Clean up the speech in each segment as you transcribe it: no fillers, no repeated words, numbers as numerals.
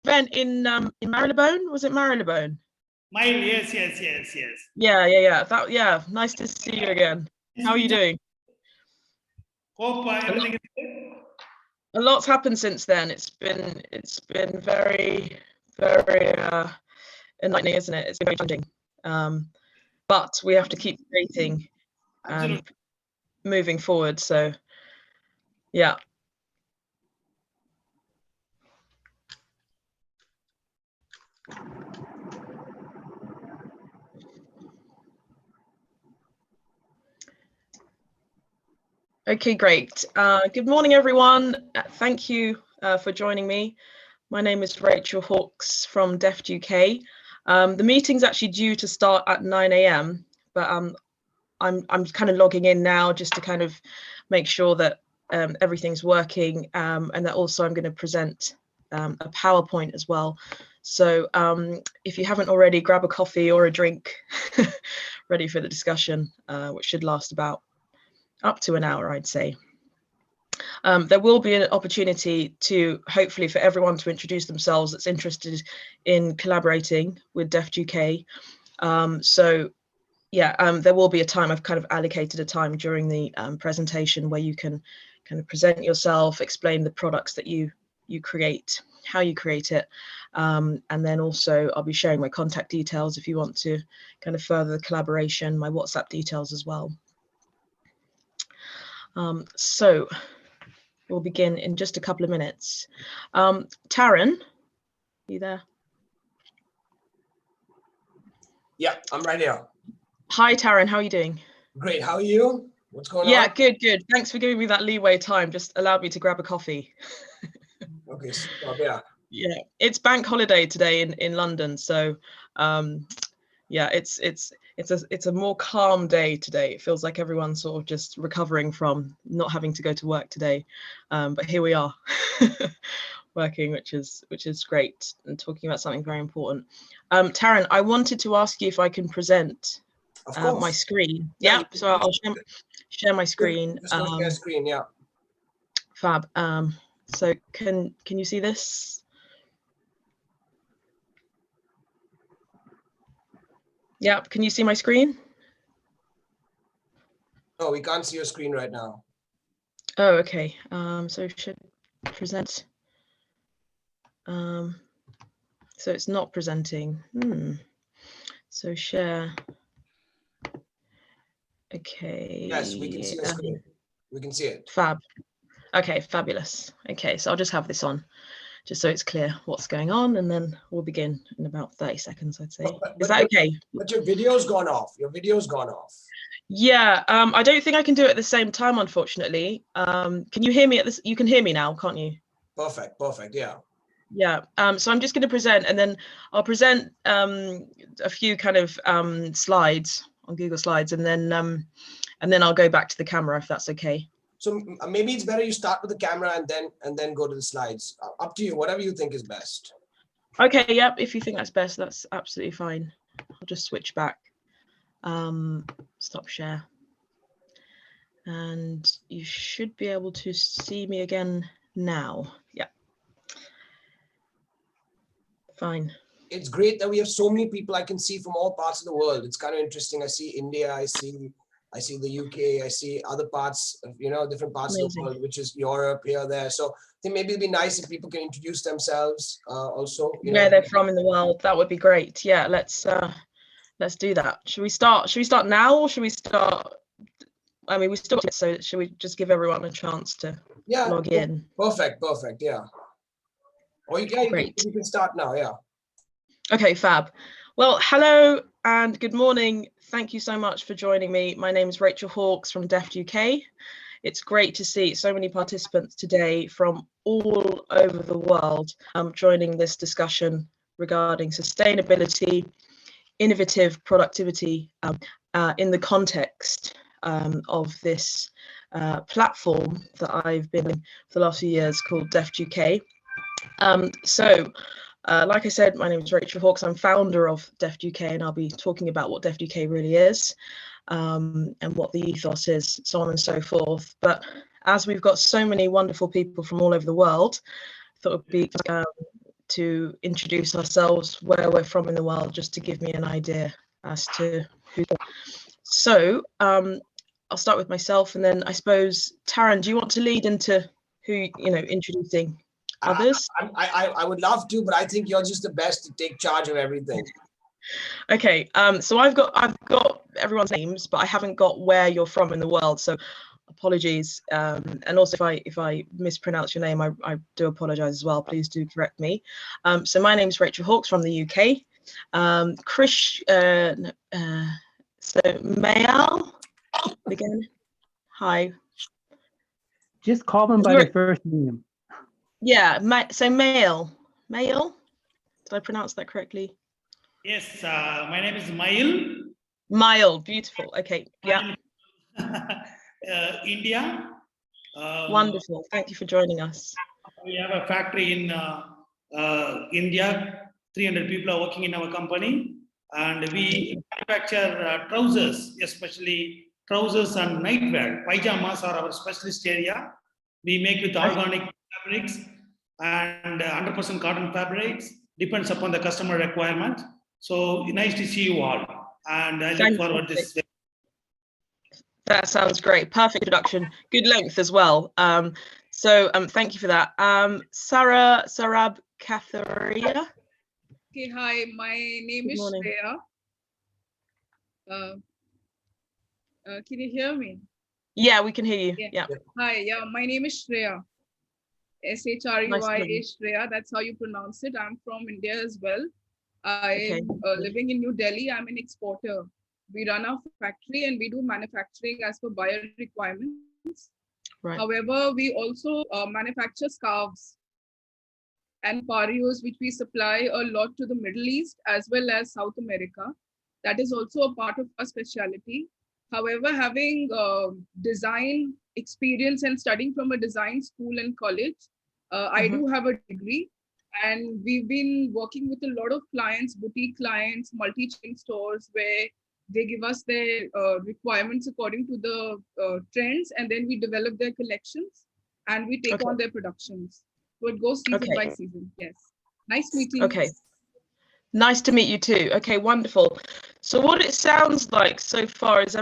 event in Marylebone. Was it Marylebone? Mile, yes. Yeah. Nice to see you again. How are you doing? Hope everything is good. A lot's happened since then. It's been very enlightening, isn't it? It's been very challenging. But we have to keep creating and moving forward. So yeah. Okay, great. Good morning, everyone. Thank you for joining me. My name is Rachel Hawkes from Deft UK. The meeting's actually due to start at 9 a.m, but I'm kind of logging in now just to kind of make sure that everything's working, and that also I'm going to present a PowerPoint as well. So if you haven't already, grab a coffee or a drink ready for the discussion, which should last about up to an hour, I'd say. There will be an opportunity to, hopefully, for everyone to introduce themselves that's interested in collaborating with Deft UK. So yeah, there will be a time, I've kind of allocated a time during the presentation where you can kind of present yourself, explain the products that you create, how you create it, and then also I'll be sharing my contact details if you want to kind of further the collaboration, my WhatsApp details as well. So we'll begin in just a couple of minutes. Taryn, are you there? Yeah, I'm right here. Hi, Taryn, how are you doing? Great, how are you? What's going on? Yeah, good. Thanks for giving me that leeway time. Just allowed me to grab a coffee. Okay, so, yeah. Yeah, it's bank holiday today in London, so yeah, it's a more calm day today. It feels like everyone's sort of just recovering from not having to go to work today, but here we are working, which is great, and talking about something very important. Taryn, I wanted to ask you if I can present my screen. Yeah, so I'll share my screen. Just go share screen, yeah. Fab. So can you see this? Yeah, can you see my screen? No, we can't see your screen right now. Oh, okay. So should present. So it's not presenting. So share. Okay. Yes, we can see your screen. We can see it. Fab. Okay, fabulous. Okay, so I'll just have this on, just so it's clear what's going on, and then we'll begin in about 30 seconds, I'd say. Is that okay? But your video's gone off. Your video's gone off. Yeah, I don't think I can do it at the same time, unfortunately. Can you hear me at this? You can hear me now, can't you? Perfect, yeah. Yeah, so I'm just going to present, and then I'll present a few kind of slides on Google Slides, and then I'll go back to the camera if that's okay. So maybe it's better you start with the camera and then go to the slides. Up to you, whatever you think is best. Okay, yep, if you think that's best, that's absolutely fine. I'll just switch back. Stop share. And you should be able to see me again now. Yeah. Fine. It's great that we have so many people I can see from all parts of the world. It's kind of interesting. I see India, I see the UK, I see other parts, different parts of the world, which is Europe, here, there. So I think maybe it'd be nice if people can introduce themselves also. Where they're from in the world, that would be great. Yeah, let's do that. Should we start now, or should we start? I mean, we still, so should we just give everyone a chance to log in? Perfect, yeah. Or you can start now, yeah. Okay, fab. Well, hello and good morning. Thank you so much for joining me. My name is Rachel Hawkes from Deft UK. It's great to see so many participants today from all over the world joining this discussion regarding sustainability, innovative productivity in the context of this platform that I've been in for the last few years called Deft UK. Like I said, my name is Rachel Hawkes. I'm founder of Deft UK, and I'll be talking about what Deft UK really is, and what the ethos is, so on and so forth. But as we've got so many wonderful people from all over the world, I thought it would be to introduce ourselves, where we're from in the world, just to give me an idea as to who. So I'll start with myself, and then I suppose, Taran, do you want to lead into who, introducing others? I would love to, but I think you're just the best to take charge of everything. Okay, so I've got everyone's names, but I haven't got where you're from in the world. So apologies, and also if I mispronounce your name, I do apologize as well. Please do correct me. So my name is Rachel Hawkes from the UK. So Mayal again. Hi. Just call them by their first name. Yeah, so Mayal. Did I pronounce that correctly? Yes, my name is Mayil. Mayal, beautiful. Okay, yeah. India. Wonderful. Thank you for joining us. We have a factory in India. 300 people are working in our company, and we manufacture trousers, especially trousers and nightwear. Pajamas are our specialist area. We make with organic fabrics and 100% cotton fabrics. Depends upon the customer requirement. So nice to see you all, and I look forward to this. That sounds great. Perfect introduction. Good length as well. So thank you for that. Sarab Katharia. Okay, hi, my name is Shreya. Can you hear me? Yeah, we can hear you. Yeah. Hi, my name is Shreya. SHREYA, Shreya. That's how you pronounce it. I'm from India as well. I'm living in New Delhi. I'm an exporter. We run our factory and we do manufacturing as per buyer requirements. Right. However, we also manufacture scarves and parios, which we supply a lot to the Middle East as well as South America. That is also a part of our specialty. However, having design experience and studying from a design school and college, I do have a degree, and we've been working with a lot of clients, boutique clients, multi-chain stores, where they give us their requirements according to the trends, and then we develop their collections and we take on their productions. So it goes season by season. Yes. Nice meeting you. Okay. Nice to meet you too. Okay, wonderful. So what it sounds like so far is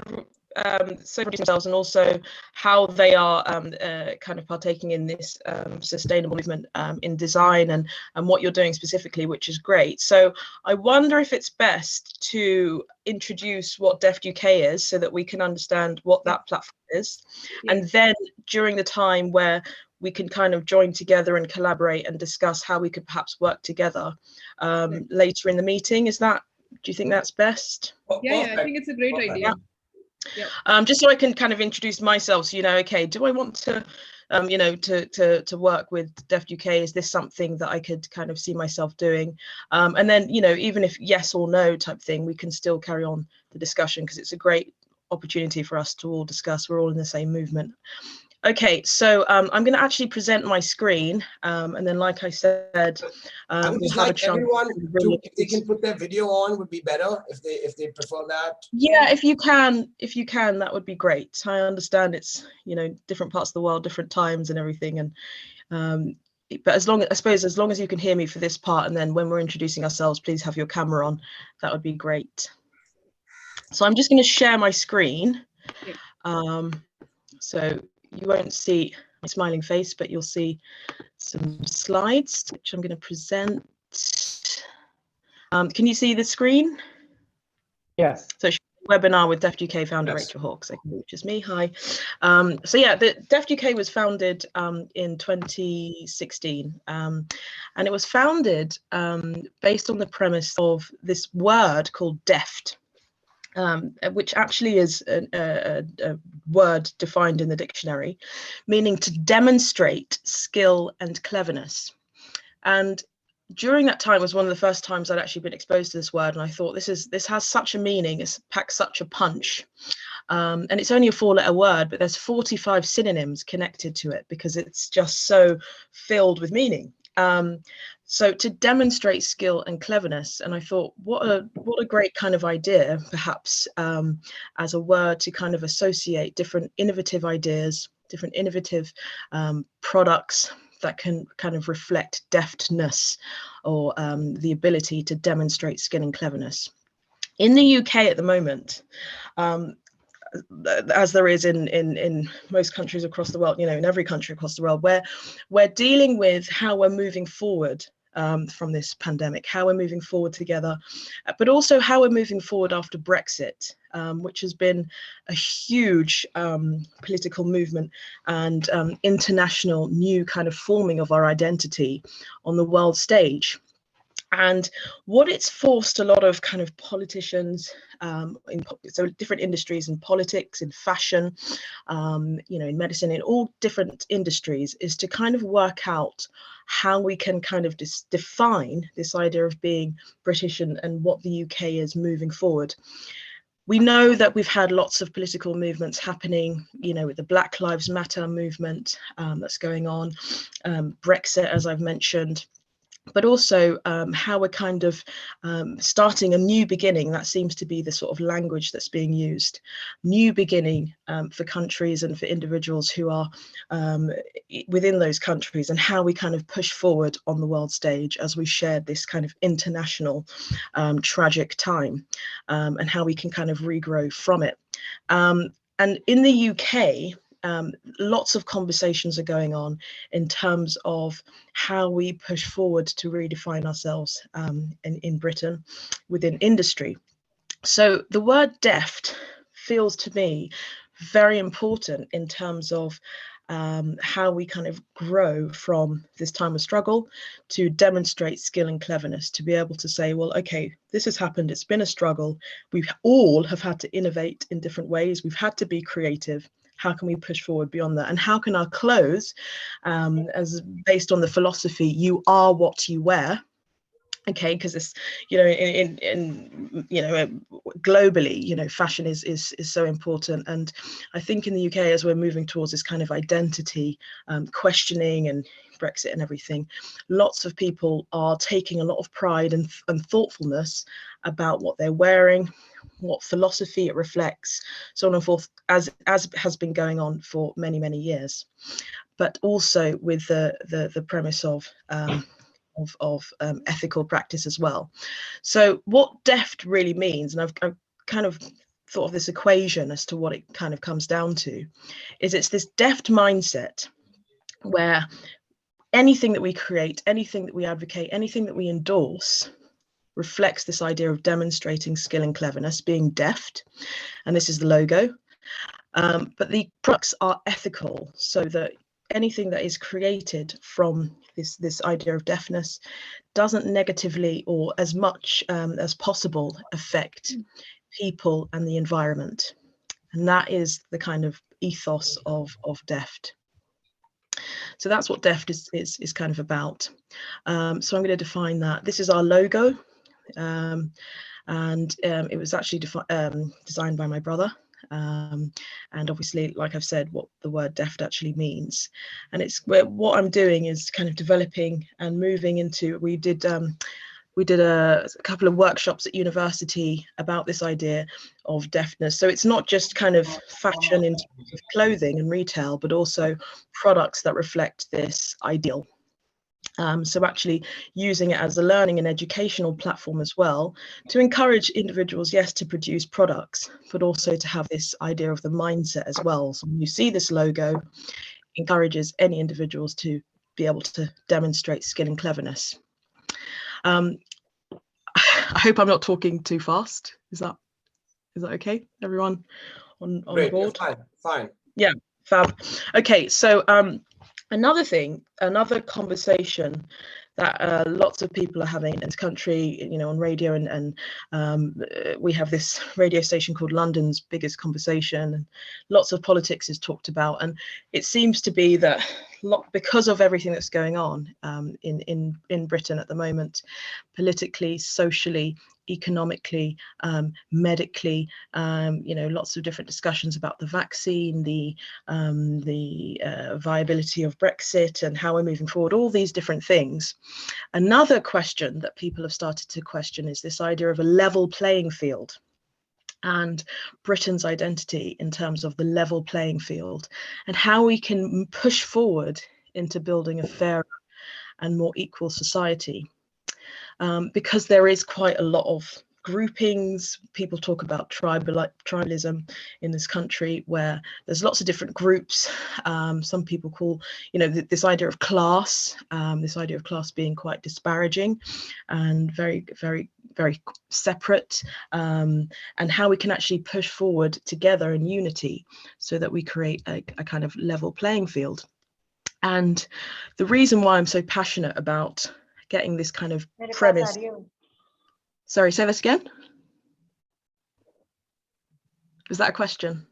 themselves, and also how they are kind of partaking in this sustainable movement in design and what you're doing specifically, which is great. So I wonder if it's best to introduce what Deft UK is, so that we can understand what that platform is, and then during the time where we can kind of join together and collaborate and discuss how we could perhaps work together later in the meeting. Do you think that's best? Yeah, I think it's a great idea. Just so I can kind of introduce myself, so okay, do I want to to work with Deft UK? Is this something that I could kind of see myself doing? And then even if yes or no type thing, we can still carry on the discussion, because it's a great opportunity for us to all discuss. We're all in the same movement. Okay, so I'm going to actually present my screen, and then, like I said, I would just like everyone to, if they can put their video on, would be better if they prefer that. Yeah, if you can, that would be great. I understand it's different parts of the world, different times and everything, and but as long as you can hear me for this part, and then when we're introducing ourselves, please have your camera on. That would be great. So I'm just going to share my screen. So you won't see my smiling face, but you'll see some slides, which I'm going to present. Can you see the screen? Yes. So webinar with Deft UK founder Rachel Hawkes, which is me. Hi. So yeah, the Deft UK was founded in 2016, and it was founded based on the premise of this word called deft. Which actually is a word defined in the dictionary, meaning to demonstrate skill and cleverness. And during that time was one of the first times I'd actually been exposed to this word, and I thought this has such a meaning, it packs such a punch. And it's only a 4-letter word, but there's 45 synonyms connected to it, because it's just so filled with meaning. So to demonstrate skill and cleverness, and I thought, what a great kind of idea, perhaps as a word to kind of associate different innovative ideas, different innovative products, that can kind of reflect deftness or the ability to demonstrate skill and cleverness. In the UK at the moment, as there is in most countries across the world, in every country across the world, where we're dealing with how we're moving forward from this pandemic, how we're moving forward together, but also how we're moving forward after Brexit, which has been a huge political movement and international new kind of forming of our identity on the world stage. And what it's forced a lot of kind of politicians, so different industries in politics, in fashion, in medicine, in all different industries, is to kind of work out how we can kind of define this idea of being British and what the UK is moving forward. We know that we've had lots of political movements happening, with the Black Lives Matter movement that's going on, Brexit, as I've mentioned, but also how we're kind of starting a new beginning. That seems to be the sort of language that's being used. New beginning for countries and for individuals who are within those countries, and how we kind of push forward on the world stage as we shared this kind of international tragic time, and how we can kind of regrow from it. And in the UK, lots of conversations are going on in terms of how we push forward to redefine ourselves in Britain within industry. So the word deft feels to me very important in terms of how we kind of grow from this time of struggle to demonstrate skill and cleverness, to be able to say, well, okay, this has happened, it's been a struggle, we all have had to innovate in different ways, we've had to be creative. How can we push forward beyond that? And how can our clothes, as based on the philosophy, you are what you wear, okay, because it's, globally, fashion is so important. And I think in the UK, as we're moving towards this kind of identity questioning and Brexit and everything, lots of people are taking a lot of pride and thoughtfulness about what they're wearing, what philosophy it reflects, so on and forth, as has been going on for many, many years, but also with the premise of ethical practice as well. So what deft really means, and I've kind of thought of this equation as to what it kind of comes down to, is it's this deft mindset where anything that we create, anything that we advocate, anything that we endorse reflects this idea of demonstrating skill and cleverness, being deft, and this is the logo. But the products are ethical, so that anything that is created from this idea of deftness doesn't negatively or as much as possible affect people and the environment. And that is the kind of ethos of deft. So that's what deft is kind of about. So I'm going to define that. This is our logo. And it was actually designed by my brother, and obviously, like I've said, what the word deft actually means. And it's what I'm doing is kind of developing and moving into, we did a couple of workshops at university about this idea of deftness. So it's not just kind of fashion in terms of clothing and retail, but also products that reflect this ideal. So actually using it as a learning and educational platform as well, to encourage individuals, yes, to produce products, but also to have this idea of the mindset as well. So when you see this logo, encourages any individuals to be able to demonstrate skill and cleverness. I hope I'm not talking too fast. Is that okay? Everyone on Great, board? Fine. Yeah, fab. Okay, so another conversation that lots of people are having in this country, on radio, and we have this radio station called London's Biggest Conversation, and lots of politics is talked about, and it seems to be that because of everything that's going on in Britain at the moment, politically, socially, economically, medically, lots of different discussions about the vaccine, the viability of Brexit and how we're moving forward, all these different things. Another question that people have started to question is this idea of a level playing field and Britain's identity in terms of the level playing field, and how we can push forward into building a fairer and more equal society. Because there is quite a lot of groupings. People talk about tribalism in this country, where there's lots of different groups. Some people call, this idea of class, being quite disparaging and very, very, very separate, and how we can actually push forward together in unity so that we create a kind of level playing field. And the reason why I'm so passionate about getting this kind of premise. Sorry, say this again. Is that a question?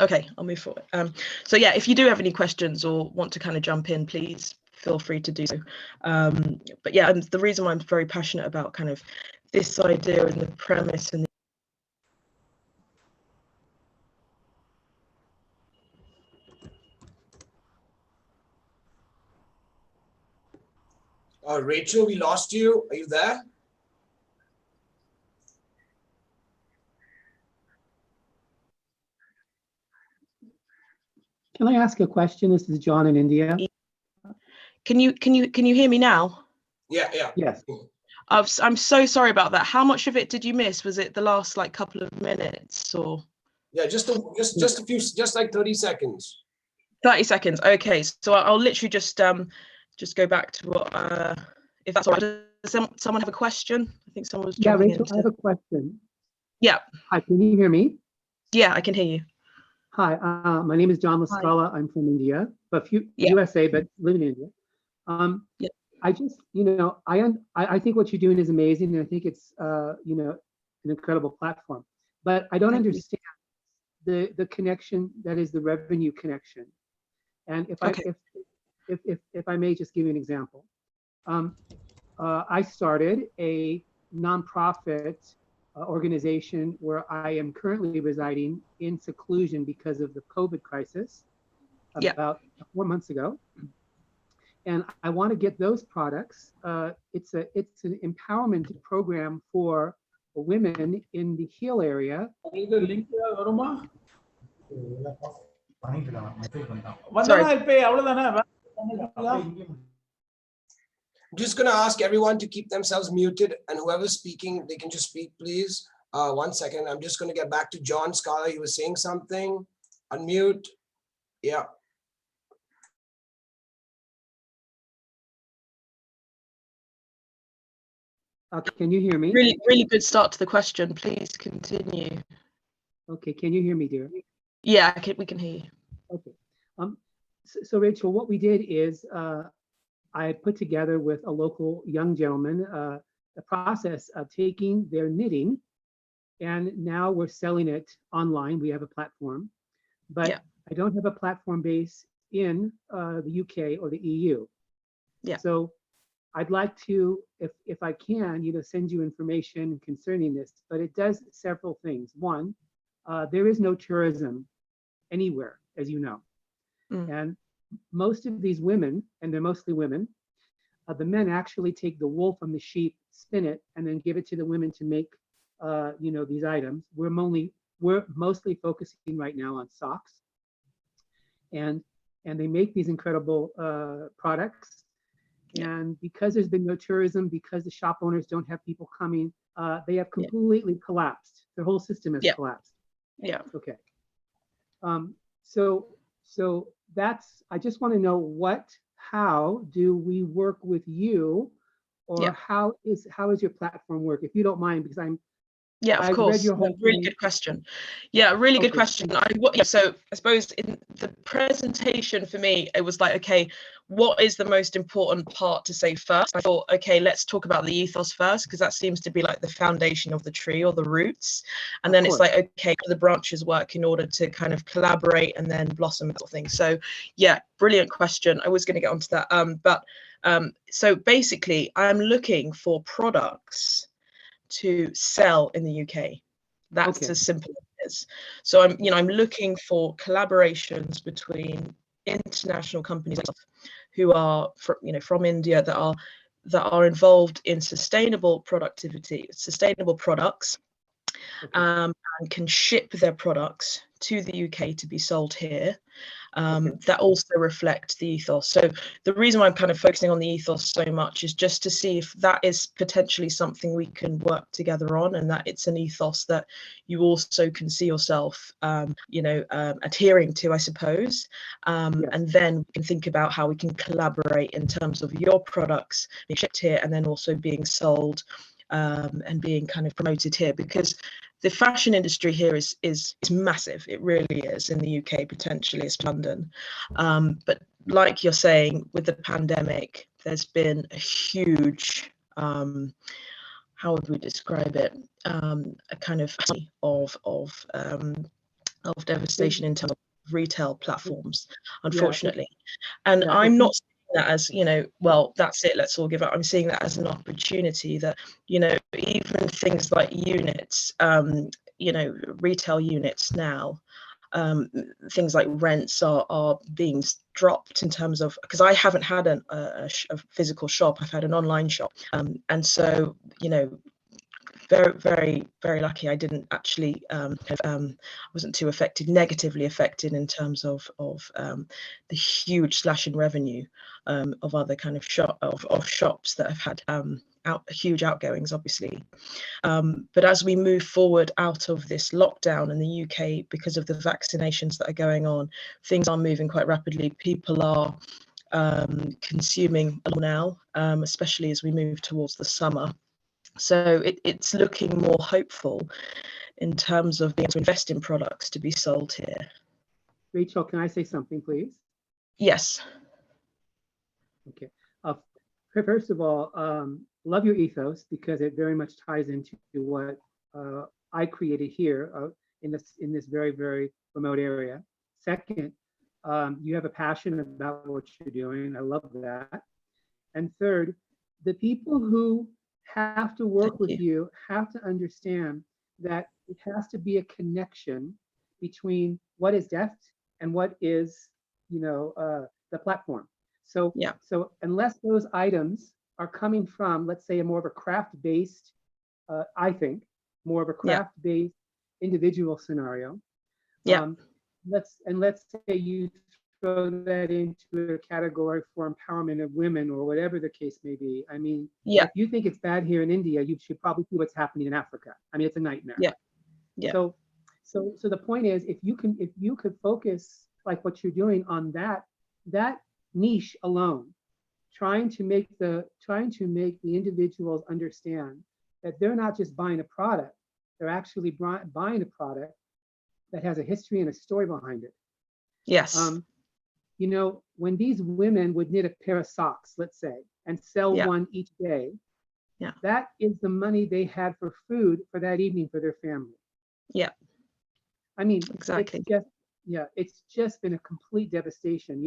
Okay, I'll move forward. So yeah, if you do have any questions or want to kind of jump in, please feel free to do so. But yeah, the reason why I'm very passionate about kind of this idea and the premise and Rachel, we lost you. Are you there? Can I ask a question? This is John in India. Can you hear me now? Yeah. Yes. I'm so sorry about that. How much of it did you miss? Was it the last like couple of minutes or? Yeah, just a few, just like 30 seconds. 30 seconds. Okay, so I'll literally just go back to what, if that's all right. Does someone have a question? I think someone was jumping Rachel, I have a question. Yeah. Hi, can you hear me? Yeah, I can hear you. Hi, my name is John Lascala. I'm from India, but USA, but live in India. I just, I think what you're doing is amazing, and I think it's, an incredible platform. But I don't understand the connection that is the revenue connection. And if I may just give you an example, I started a nonprofit organization where I am currently residing in seclusion because of the COVID crisis about 4 months ago. And I want to get those products. It's an empowerment program for women in the Hill area. I'm just going to ask everyone to keep themselves muted, and whoever's speaking, they can just speak, please. 1 second. I'm just going to get back to John Scala. He was saying something. Unmute. Yeah. Can you hear me? Really, really good start to the question. Please continue. Okay, can you hear me, dear? Yeah, we can hear you. Okay. So Rachel, what we did is I put together with a local young gentleman the process of taking their knitting, and now we're selling it online. We have a platform, but I don't have a platform base in the UK or the EU. Yeah. So I'd like to, if I can, send you information concerning this, but it does several things. One, there is no tourism anywhere, as you know. And most of these women, and they're mostly women, the men actually take the wool from the sheep, spin it, and then give it to the women to make, these items. We're mostly focusing right now on socks, and they make these incredible products. And because there's been no tourism, because the shop owners don't have people coming, they have completely collapsed. Their whole system has collapsed. Yeah. Okay. So that's, I just want to know how do we work with you, or how is your platform work? If you don't mind, because of course. Really good question. Yeah, really good question. So I suppose in the presentation for me, it was like, okay, what is the most important part to say first? I thought, okay, let's talk about the ethos first, because that seems to be like the foundation of the tree or the roots. And then it's like, okay, the branches work in order to kind of collaborate and then blossom sort of thing. So yeah, brilliant question. I was going to get onto that. So basically, I'm looking for products to sell in the UK. That's as simple as it is. So I'm looking for collaborations between international companies who are from India that are involved in sustainable products, and can ship their products to the UK to be sold here. that also reflect the ethos. So the reason why I'm kind of focusing on the ethos so much is just to see if that is potentially something we can work together on, and that it's an ethos that you also can see yourself, adhering to, I suppose. And then we can think about how we can collaborate in terms of your products being shipped here and then also being sold and being kind of promoted here, because the fashion industry here is massive. It really is in the UK, potentially it's London. But like you're saying, with the pandemic, there's been a huge, how would we describe it? A kind of devastation in terms of retail platforms, unfortunately. And I'm not seeing that as, well, that's it, let's all give up. I'm seeing that as an opportunity that, even things like units, retail units now, things like rents are being dropped in terms of, because I haven't had a physical shop, I've had an online shop, and so very, very, very lucky I didn't actually wasn't too negatively affected in terms of the huge slash in revenue of other kind of shops that have had huge outgoings, obviously. But as we move forward out of this lockdown in the UK, because of the vaccinations that are going on, things are moving quite rapidly. People are consuming now, especially as we move towards the summer. So it's looking more hopeful in terms of being able to invest in products to be sold here. Rachel, can I say something, please? Yes. Okay. First of all, love your ethos, because it very much ties into what I created here in this very, very remote area. Second, you have a passion about what you're doing. I love that. And third, the people who have to work with you have to understand that it has to be a connection between what is Deft and what is, the platform. So unless those items are coming from, let's say, more of a craft-based, I think, more of a craft-based individual scenario. Let's say you throw that into a category for empowerment of women or whatever the case may be. I mean, if you think it's bad here in India, you should probably see what's happening in Africa. I mean, it's a nightmare. So the point is, if you could focus like what you're doing on that niche alone, trying to make the individuals understand that they're not just buying a product, they're actually buying a product that has a history and a story behind it. Yes. When these women would knit a pair of socks, let's say, and sell one each day, that is the money they had for food for that evening for their family. I mean, exactly. It's just been a complete devastation.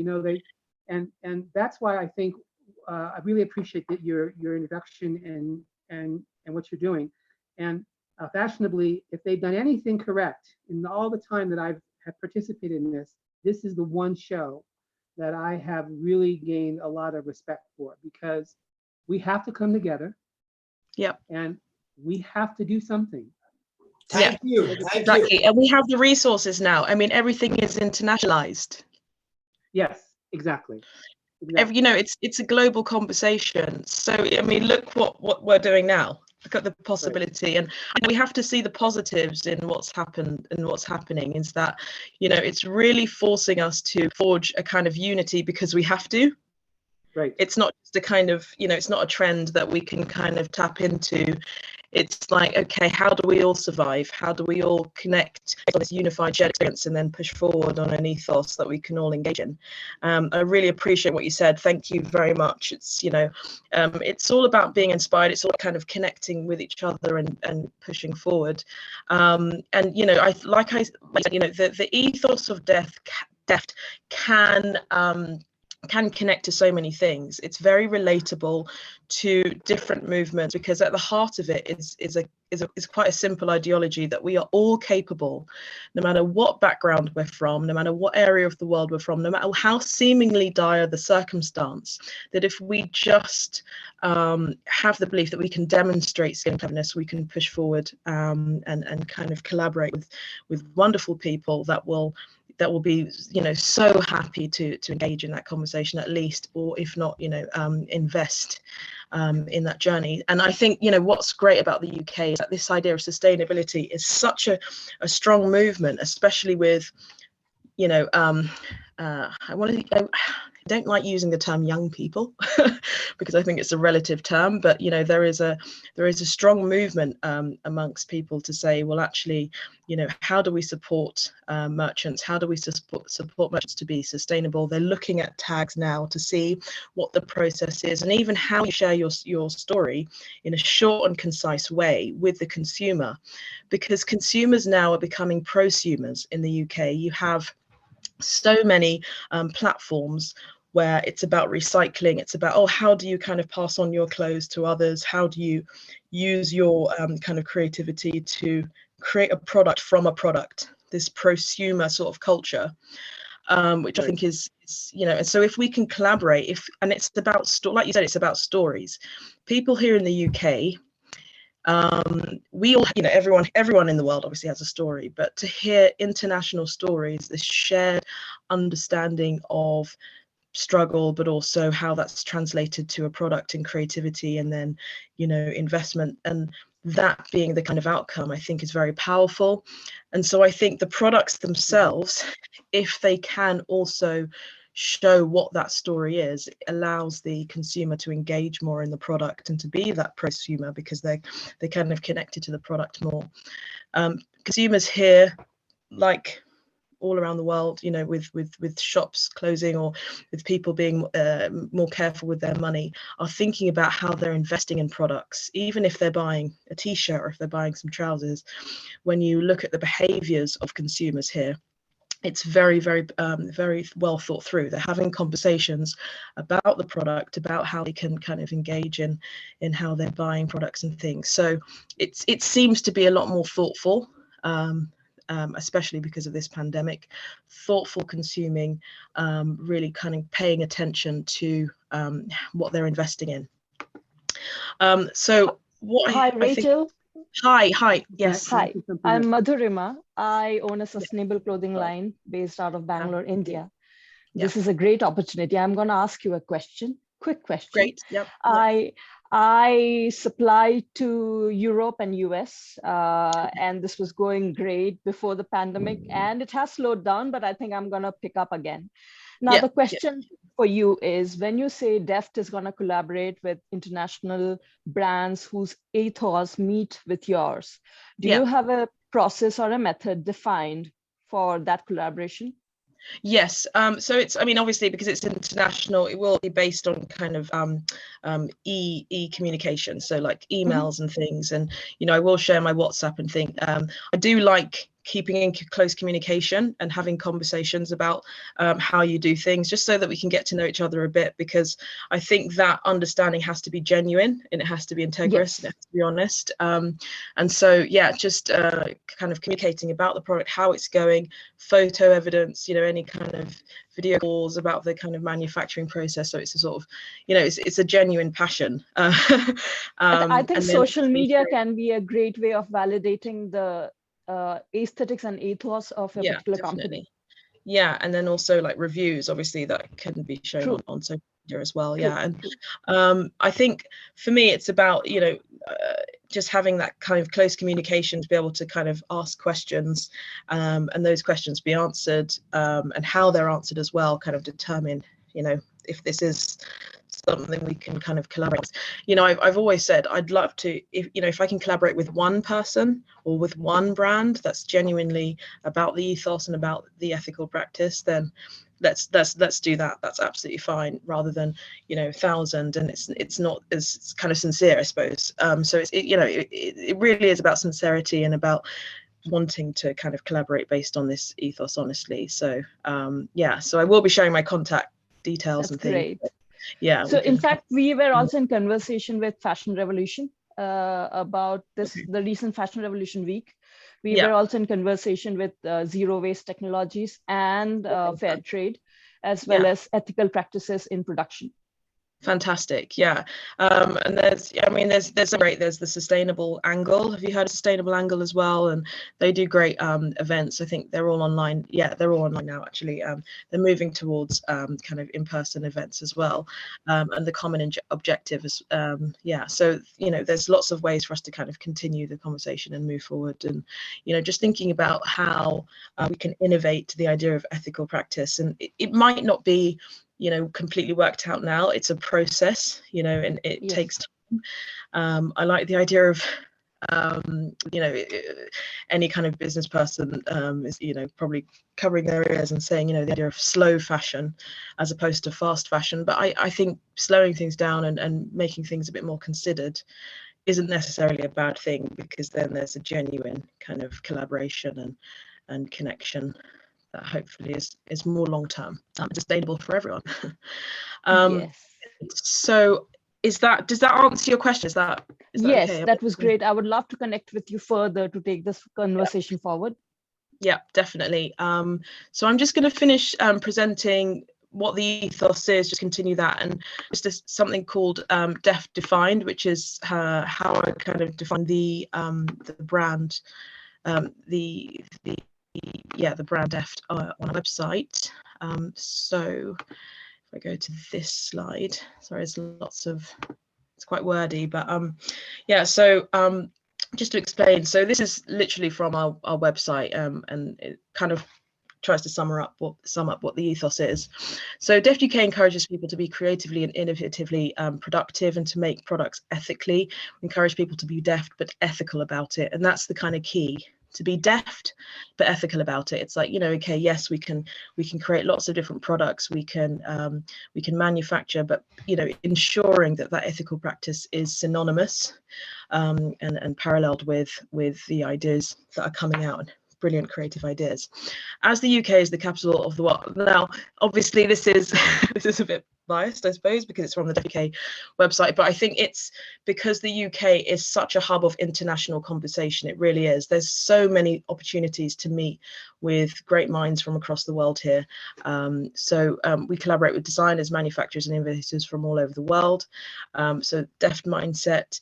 And that's why I think I really appreciate that your introduction and what you're doing. And Fashionably, if they've done anything correct in all the time that I've participated in this is the one show that I have really gained a lot of respect for, because we have to come together. And we have to do something. Thank you. Exactly. And we have the resources now. I mean, everything is internationalized. Yes, exactly. It's a global conversation. So, I mean, look what we're doing now. Look at the possibility, and we have to see the positives in what's happened and what's happening. Is that, it's really forcing us to forge a kind of unity because we have to. Right. It's not just a kind of, it's not a trend that we can kind of tap into. It's like, okay, how do we all survive? How do we all connect on this unified shared experience and then push forward on an ethos that we can all engage in? I really appreciate what you said. Thank you very much. It's, it's all about being inspired. It's all kind of connecting with each other and pushing forward. And, the ethos of Deft can connect to so many things. It's very relatable to different movements, because at the heart of it is quite a simple ideology that we are all capable, no matter what background we're from, no matter what area of the world we're from, no matter how seemingly dire the circumstance, that if we just have the belief that we can demonstrate skill and cleverness, we can push forward and kind of collaborate with wonderful people that will that will be, you know, so happy to engage in that conversation at least, or if not, you know, invest in that journey. And I think, you know, what's great about the UK is that this idea of sustainability is such a strong movement, especially with, you know, I don't like using the term young people because I think it's a relative term, but you know, there is a strong movement amongst people to say, well, actually, you know, how do we support merchants? How do we support merchants to be sustainable? They're looking at tags now to see what the process is, and even how you share your story in a short and concise way with the consumer, because consumers now are becoming prosumers in the UK. You have so many platforms where it's about recycling. It's about, oh, how do you kind of pass on your clothes to others? How do you use your kind of creativity to create a product from a product? This prosumer sort of culture, which I think is, you know, and so if we can collaborate, and it's about, like you said, it's about stories. People here in the UK, we all, you know, everyone in the world obviously has a story, but to hear international stories, this shared understanding of struggle, but also how that's translated to a product and creativity, and then, you know, investment, and that being the kind of outcome, I think is very powerful. And so I think the products themselves, if they can also show what that story is, it allows the consumer to engage more in the product and to be that prosumer, because they're kind of connected to the product more. Consumers here, like all around the world, you know, with shops closing, or with people being more careful with their money, are thinking about how they're investing in products, even if they're buying a t-shirt or if they're buying some trousers. When you look at the behaviors of consumers here, it's very, very, very well thought through. They're having conversations about the product, about how they can kind of engage in how they're buying products and things. So it seems to be a lot more thoughtful, especially because of this pandemic. Thoughtful consuming, really kind of paying attention to what they're investing in. So what Hi, Rachel. Hi, yes. Hi, I'm Madhurima. I own a sustainable clothing line based out of Bangalore, India. This is a great opportunity. I'm going to ask you a quick question. Great. Yep. I supply to Europe and US, and this was going great before the pandemic, and it has slowed down, but I think I'm going to pick up again. Now, the question for you is, when you say Deft is going to collaborate with international brands whose ethos meet with yours, do you have a process or a method defined for that collaboration? Yes. So it's, I mean, obviously, because it's international, it will be based on kind of e-communication. So like emails and things. And, you know, I will share my WhatsApp and things. I do like keeping in close communication and having conversations about how you do things, just so that we can get to know each other a bit, because I think that understanding has to be genuine, and it has to be integrous, and it has to be honest. And so, yeah, just kind of communicating about the product, how it's going, photo evidence, you know, any kind of video calls about the kind of manufacturing process. So it's a sort of, you know, it's a genuine passion. I think social media can be a great way of validating the aesthetics and ethos of a particular company. Yeah, and then also like reviews, obviously, that can be shown on social media as well. And I think for me, it's about, you know, just having that kind of close communication to be able to kind of ask questions, and those questions be answered, and how they're answered as well, kind of determine, you know, if this is something we can kind of collaborate. You know, I've always said I'd love to, if I can collaborate with one person or with one brand that's genuinely about the ethos and about the ethical practice, then let's do that. That's absolutely fine, rather than, you know, 1,000 and it's not as kind of sincere, I suppose. So it really is about sincerity and about wanting to kind of collaborate based on this ethos, honestly. So so I will be sharing my contact details and things. Great. Yeah. So in fact, we were also in conversation with Fashion Revolution about this, the recent Fashion Revolution week. We were also in conversation with Zero Waste Technologies and Fair Trade, as well as ethical practices in production. Fantastic, yeah. And there's the sustainable angle. Have you heard of sustainable angle as well? And they do great events. I think they're all online. Yeah, they're all online now, actually. They're moving towards kind of in-person events as well. And the common objective is, yeah, so, you know, there's lots of ways for us to kind of continue the conversation and move forward. And, you know, just thinking about how we can innovate the idea of ethical practice. And it might not be, you know, completely worked out now. It's a process, you know, and it takes time. I like the idea of, you know, any kind of business person is, you know, probably covering their ears and saying, you know, the idea of slow fashion as opposed to fast fashion. But I think slowing things down and making things a bit more considered isn't necessarily a bad thing, because then there's a genuine kind of collaboration and connection that hopefully is more long-term and sustainable for everyone. Yes. So does that answer your question? Is that yes, okay? That was great. I would love to connect with you further to take this conversation forward. Yeah, definitely. So I'm just going to finish presenting what the ethos is, just continue that, and just something called Deft Defined, which is how I kind of define the brand, the brand Deft on our website. So if I go to this slide, sorry, there's lots of, it's quite wordy, but yeah, so just to explain, so this is literally from our website, and it kind of tries to sum up what the ethos is. So Deft UK encourages people to be creatively and innovatively productive, and to make products ethically. We encourage people to be deft but ethical about it, and that's the kind of key, to be deft but ethical about it. It's like, you know, okay, yes, we can create lots of different products, we can manufacture, but, you know, ensuring that ethical practice is synonymous and paralleled with the ideas that are coming out. Brilliant creative ideas. As the UK is the capital of the world, now obviously this is a bit biased, I suppose, because it's from the Deft UK website, but I think it's because the UK is such a hub of international conversation. It really is. There's so many opportunities to meet with great minds from across the world here. So we collaborate with designers, manufacturers and innovators from all over the world. So Deft Mindset,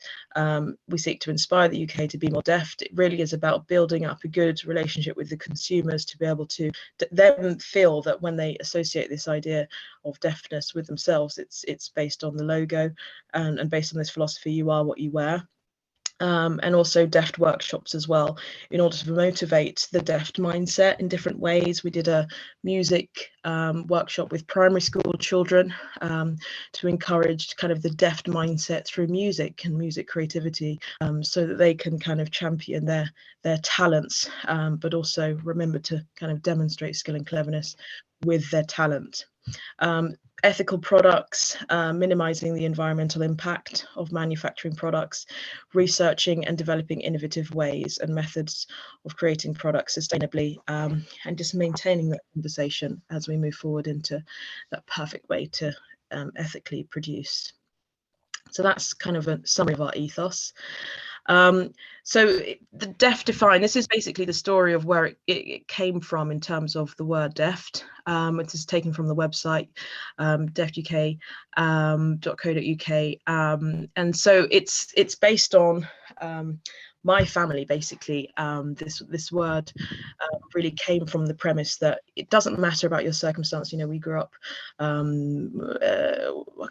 we seek to inspire the UK to be more deft. It really is about building up a good relationship with the consumers, to be able to then feel that when they associate this idea of deftness with themselves, it's based on the logo and based on this philosophy, you are what you wear. And also Deft workshops as well, in order to motivate the Deft mindset in different ways. We did a music workshop with primary school children to encourage kind of the Deft mindset through music and music creativity, so that they can kind of champion their talents, but also remember to kind of demonstrate skill and cleverness with their talent. Ethical products, minimizing the environmental impact of manufacturing products, researching and developing innovative ways and methods of creating products sustainably, and just maintaining that conversation as we move forward into that perfect way to ethically produce. So that's kind of a summary of our ethos. So the Deft Defined, this is basically the story of where it came from in terms of the word deft. It is taken from the website deftuk.co.uk, and so it's based on my family, basically. This word really came from the premise that it doesn't matter about your circumstance. You know, we grew up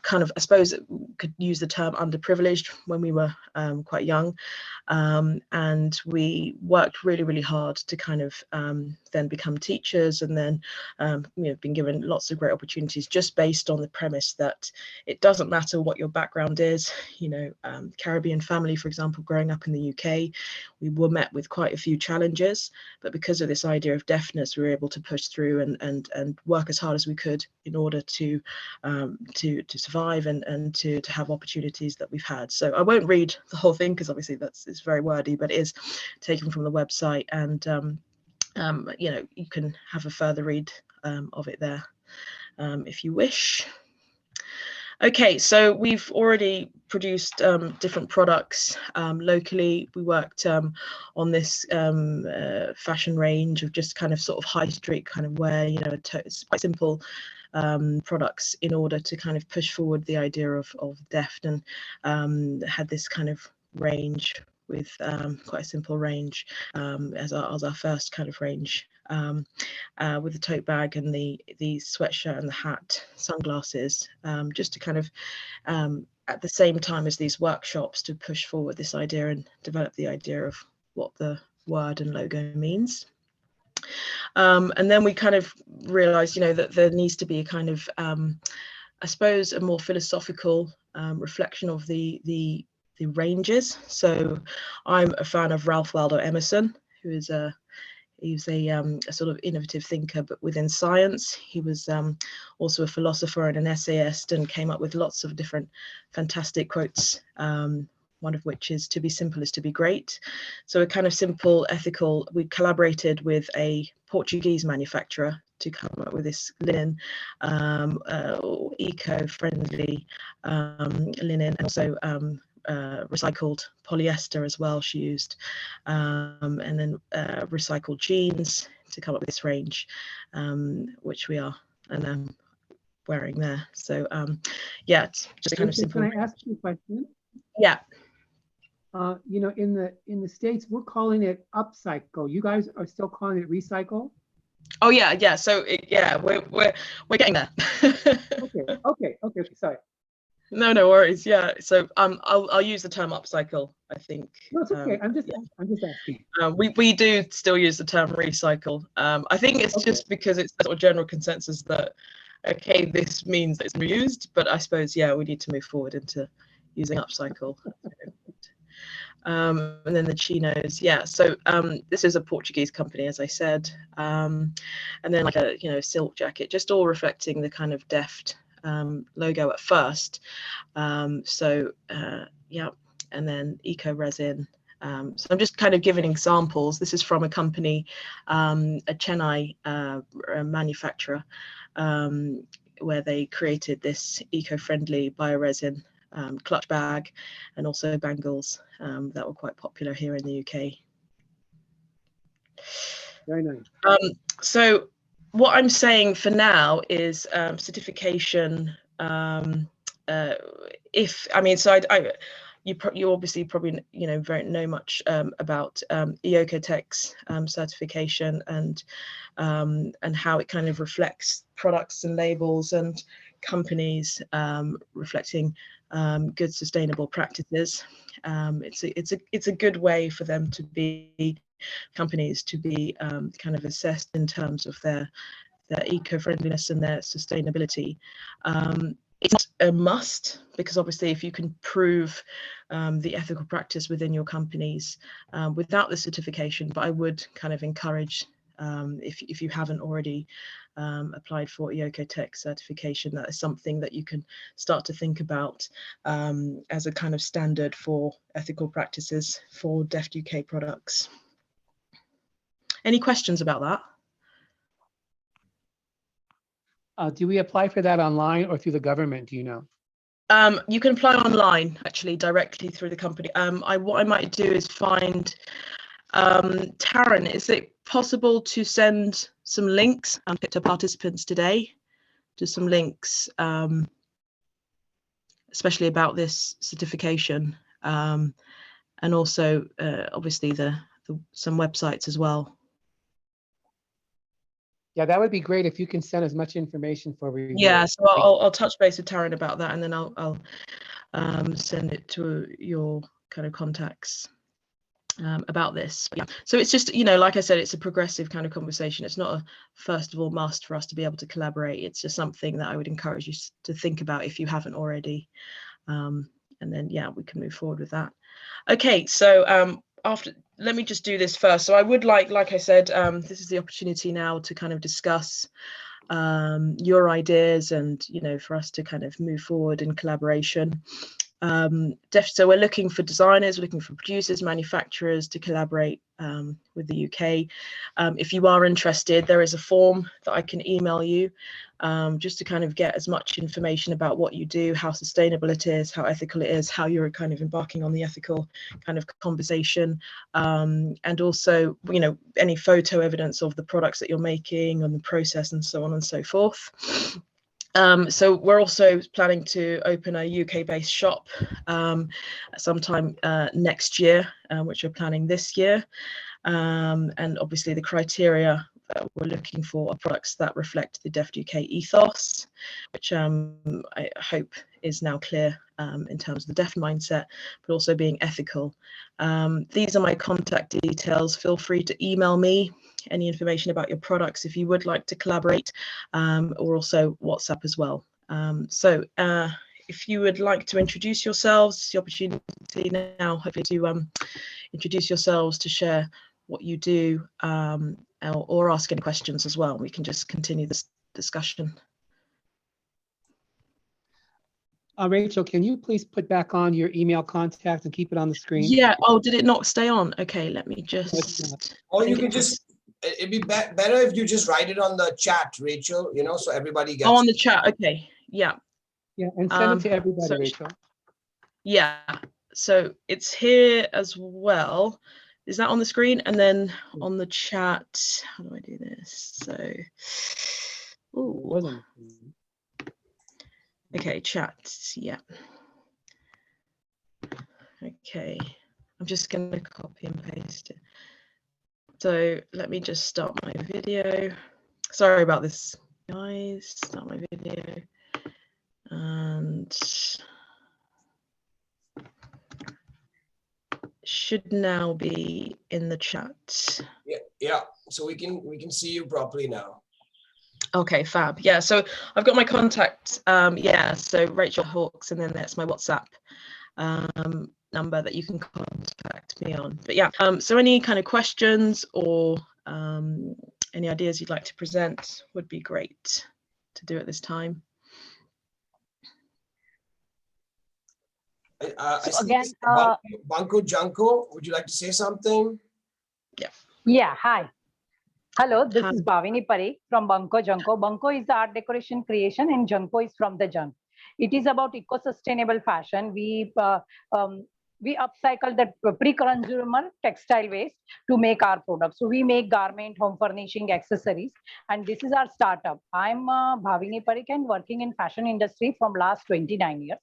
kind of, I suppose, could use the term underprivileged when we were quite young, and we worked really, really hard to kind of then become teachers, and then you know, been given lots of great opportunities just based on the premise that it doesn't matter what your background is. You know, Caribbean family, for example, growing up in the UK, we were met with quite a few challenges, but because of this idea of deftness, we were able to push through and work as hard as we could in order to survive and to have opportunities that we've had. So I won't read the whole thing, because obviously it's very wordy, but it is taken from the website, and you know, you can have a further read of it there if you wish. Okay, so we've already produced different products locally. We worked on this fashion range of just kind of sort of high street kind of wear, you know, quite simple products in order to kind of push forward the idea of Deft, and had this kind of range with quite a simple range as our first kind of range. With the tote bag and the sweatshirt and the hat, sunglasses, just to kind of at the same time as these workshops to push forward this idea and develop the idea of what the word and logo means. And then we kind of realized, you know, that there needs to be a kind of, I suppose, a more philosophical reflection of the ranges. So I'm a fan of Ralph Waldo Emerson, who is he was a sort of innovative thinker, but within science. He was also a philosopher and an essayist, and came up with lots of different fantastic quotes, one of which is, "To be simple is to be great." So a kind of simple, ethical, we collaborated with a Portuguese manufacturer to come up with this linen, eco-friendly linen, and also recycled polyester as well she used, and then recycled jeans to come up with this range, which we are wearing there. So yeah, it's just kind of simple. Can I ask you a question? Yeah. You know, in the States, we're calling it upcycle. You guys are still calling it recycle? Oh yeah. So yeah, we're getting there. Okay. Sorry. No worries. Yeah. So I'll use the term upcycle, I think. No, it's okay. I'm just asking. We do still use the term recycle. I think it's just because it's the sort of general consensus that, okay, this means that it's reused, but I suppose, yeah, we need to move forward into using upcycle. And then the chinos, yeah. So this is a Portuguese company, as I said, and then like a, you know, silk jacket, just all reflecting the kind of Deft logo at first. So yeah, and then eco resin. So I'm just kind of giving examples. This is from a company, a Chennai manufacturer, where they created this eco-friendly bioresin clutch bag, and also bangles that were quite popular here in the UK. Very nice. So what I'm saying for now is certification. If I mean, so you obviously probably, you know, know much about EcoTech's certification and how it kind of reflects products and labels and companies reflecting good sustainable practices. It's a good way for them to be, companies to be kind of assessed in terms of their eco-friendliness and their sustainability. It's not a must, because obviously if you can prove the ethical practice within your companies without the certification, but I would kind of encourage, if you haven't already applied for EcoTech certification, that is something that you can start to think about as a kind of standard for ethical practices for Deft UK products. Any questions about that? Do we apply for that online or through the government? Do you know? You can apply online, actually, directly through the company. What I might do is find, Taryn, is it possible to send some links to participants today, to some links, especially about this certification, and also obviously some websites as well. Yeah, that would be great if you can send as much information for review. Yeah, so I'll touch base with Taryn about that, and then I'll send it to your kind of contacts about this. Yeah. So it's just, you know, like I said, it's a progressive kind of conversation. It's not a first of all must for us to be able to collaborate. It's just something that I would encourage you to think about if you haven't already, and then yeah, we can move forward with that. Okay, so let me just do this first. So I would like I said, this is the opportunity now to kind of discuss your ideas, and, you know, for us to kind of move forward in collaboration. So we're looking for designers, we're looking for producers, manufacturers to collaborate with the UK. If you are interested, there is a form that I can email you just to kind of get as much information about what you do, how sustainable it is, how ethical it is, how you're kind of embarking on the ethical kind of conversation, and also, you know, any photo evidence of the products that you're making and the process and so on and so forth. So we're also planning to open a UK-based shop sometime next year, which we're planning this year. And obviously the criteria that we're looking for are products that reflect the Deft UK ethos, which I hope is now clear in terms of the Deft mindset, but also being ethical. These are my contact details. Feel free to email me any information about your products if you would like to collaborate, or also WhatsApp as well. So if you would like to introduce yourselves, the opportunity now hopefully to introduce yourselves, to share what you do, or ask any questions as well. We can just continue this discussion. Rachel, can you please put back on your email contact and keep it on the screen? Yeah. Oh, did it not stay on? Okay, let me just. Or you can just, it'd be better if you just write it on the chat, Rachel, you know, so everybody gets. Oh, on the chat. Okay. Yeah. Yeah, and send it to everybody, so, Rachel. Yeah. So it's here as well. Is that on the screen? And then on the chat, how do I do this? So, ooh. Okay, chat, yeah. Okay, I'm just gonna copy and paste it. So let me just start my video. Sorry about this, guys. Start my video. And should now be in the chat. Yeah. So we can see you properly now. Okay, fab. Yeah, so I've got my contact. Yeah, so Rachel Hawks, and then that's my WhatsApp number that you can contact me on. But yeah, so any kind of questions or any ideas you'd like to present would be great to do at this time. So again, Banco Junko, would you like to say something? Yeah, hi. Hello, this is Bhavini Parikh from Banco Junko. Banco is the art decoration creation and Junko is from the junk. It is about eco-sustainable fashion. We upcycle the pre-consumer textile waste to make our products. So we make garment, home furnishing, accessories, and this is our startup. I'm Bhavini Parikh and working in fashion industry from last 29 years.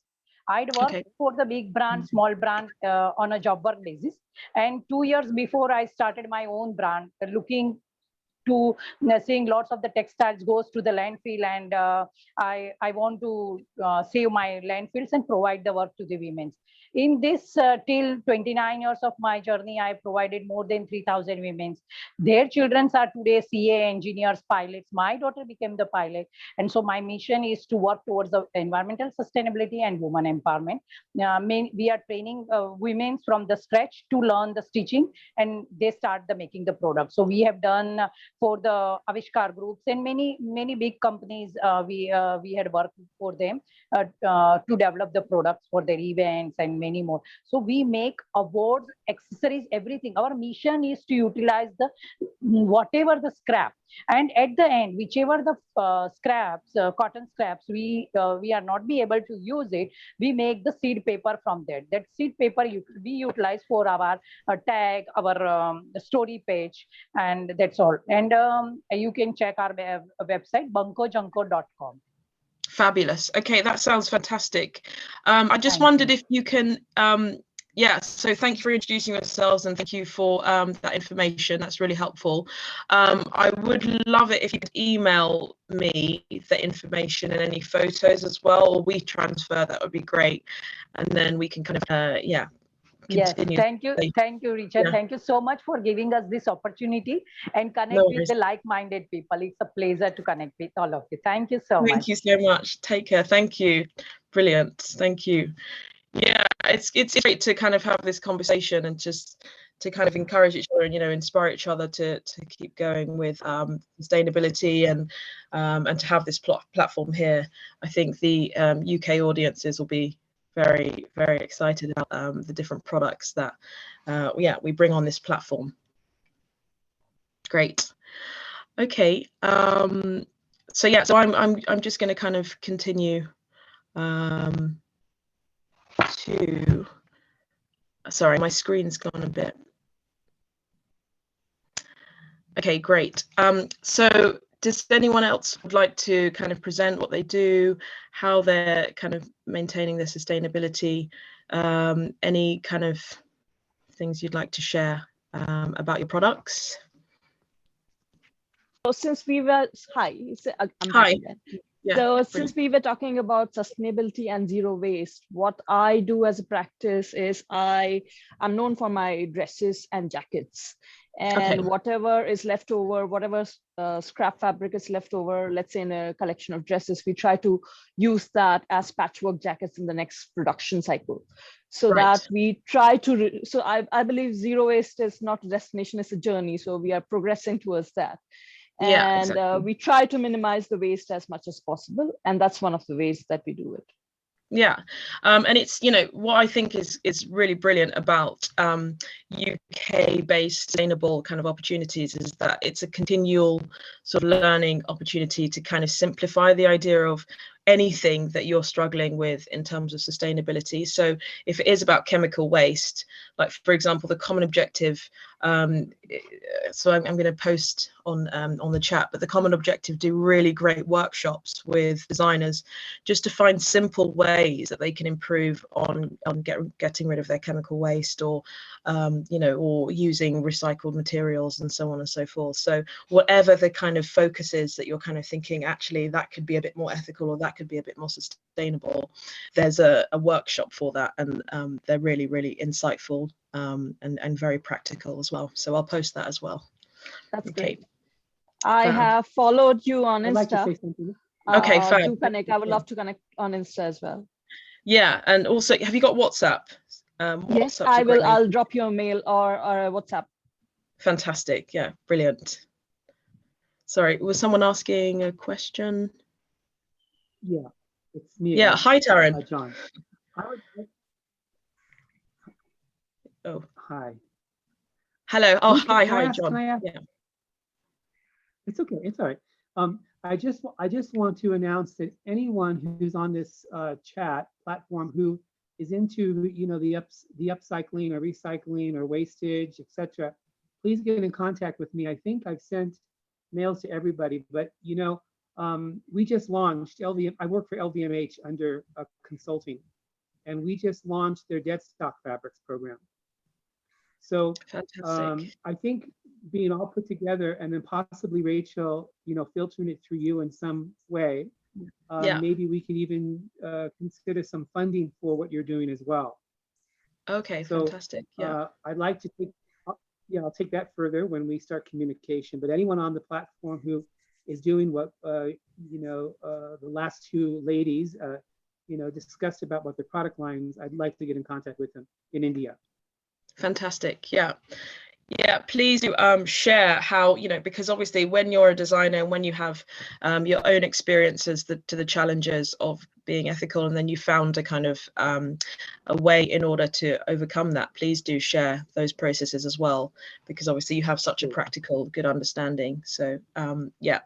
I'd worked for the big brand, small brand on a job work basis. And 2 years before I started my own brand, looking to seeing lots of the textiles goes to the landfill, and I want to save my landfills and provide the work to the women. In this till 29 years of my journey, I provided more than 3,000 women. Their children are today CA, engineers, pilots. My daughter became the pilot. And so my mission is to work towards the environmental sustainability and women empowerment. We are training women from the scratch to learn the stitching, and they start making the product. So we have done for the Avishkar groups and many big companies. We had worked for them to develop the products for their events and many more. So we make awards, accessories, everything. Our mission is to utilize the whatever the scrap, and at the end, whichever the scraps, cotton scraps, we are not be able to use it, we make the seed paper from that. That seed paper we utilize for our tag, our story page, and that's all. And you can check our website, bancojunko.com. Fabulous. Okay, that sounds fantastic. I just wondered if you can, yeah, so thank you for introducing yourselves and thank you for that information. That's really helpful. I would love it if you could email me the information and any photos as well, or we transfer, that would be great. And then we can kind of, yeah. Yes, thank you, Richard. Yeah. Thank you so much for giving us this opportunity and connect with the like-minded people. It's a pleasure to connect with all of you. Thank you so much. Thank you so much. Take care. Thank you. Brilliant. Thank you. Yeah, it's great to kind of have this conversation and just to kind of encourage each other and, you know, inspire each other to keep going with sustainability and to have this platform here. I think the UK audiences will be very, very excited about the different products that we bring on this platform. Great. Okay. So I'm just going to kind of continue to. Sorry, my screen's gone a bit. Okay, great. So does anyone else would like to kind of present what they do, how they're kind of maintaining their sustainability, any kind of things you'd like to share about your products? So since we were, hi, I'm Hi. back again. Yeah, so since we were talking about sustainability and zero waste, what I do as a practice is I'm known for my dresses and jackets. And whatever is left over, whatever scrap fabric is left over, let's say in a collection of dresses, we try to use that as patchwork jackets in the next production cycle. So that we try to, so I believe zero waste is not a destination, it's a journey. So we are progressing towards that. And we try to minimize the waste as much as possible. And that's one of the ways that we do it. Yeah, and it's, you know, what I think is really brilliant about UK-based sustainable kind of opportunities is that it's a continual sort of learning opportunity to kind of simplify the idea of anything that you're struggling with in terms of sustainability. So if it is about chemical waste, like for example, the common objective, so I'm going to post on the chat, but the common objective do really great workshops with designers just to find simple ways that they can improve on getting rid of their chemical waste, or you know, or using recycled materials and so on and so forth. So whatever the kind of focus is that you're kind of thinking, actually that could be a bit more ethical, or that could be a bit more sustainable, there's a workshop for that, and they're really, really insightful and very practical as well. So I'll post that as well. That's great. I have followed you on Insta. I'd like to say something. Okay, fine. To connect. I would love to connect on Insta as well. Yeah, and also, have you got WhatsApp? Yes, I will. I'll drop you a mail or a WhatsApp. Fantastic. Yeah, brilliant. Sorry, was someone asking a question? Yeah, it's me. Yeah, hi, Taryn. John. Oh, hi. Hello. Oh, hi, John. Yeah. It's okay. It's all right. I just want to announce that anyone who's on this chat platform who is into, you know, the upcycling or recycling or wastage, etc., please get in contact with me. I think I've sent mails to everybody, but you know, we just launched I work for LVMH under consulting, and we just launched their dead stock fabrics program. So I think being all put together, and then possibly Rachel, you know, filtering it through you in some way, maybe we can even consider some funding for what you're doing as well. Okay, so, fantastic. Yeah, I'd like to take, I'll take that further when we start communication. But anyone on the platform who is doing what you know, the last two ladies, you know, discussed about what their product lines, I'd like to get in contact with them in India. Fantastic. Yeah, please do share how, you know, because obviously when you're a designer, when you have your own experiences to the challenges of being ethical, and then you found a kind of a way in order to overcome that, please do share those processes as well, because obviously you have such a practical, good understanding. So yeah,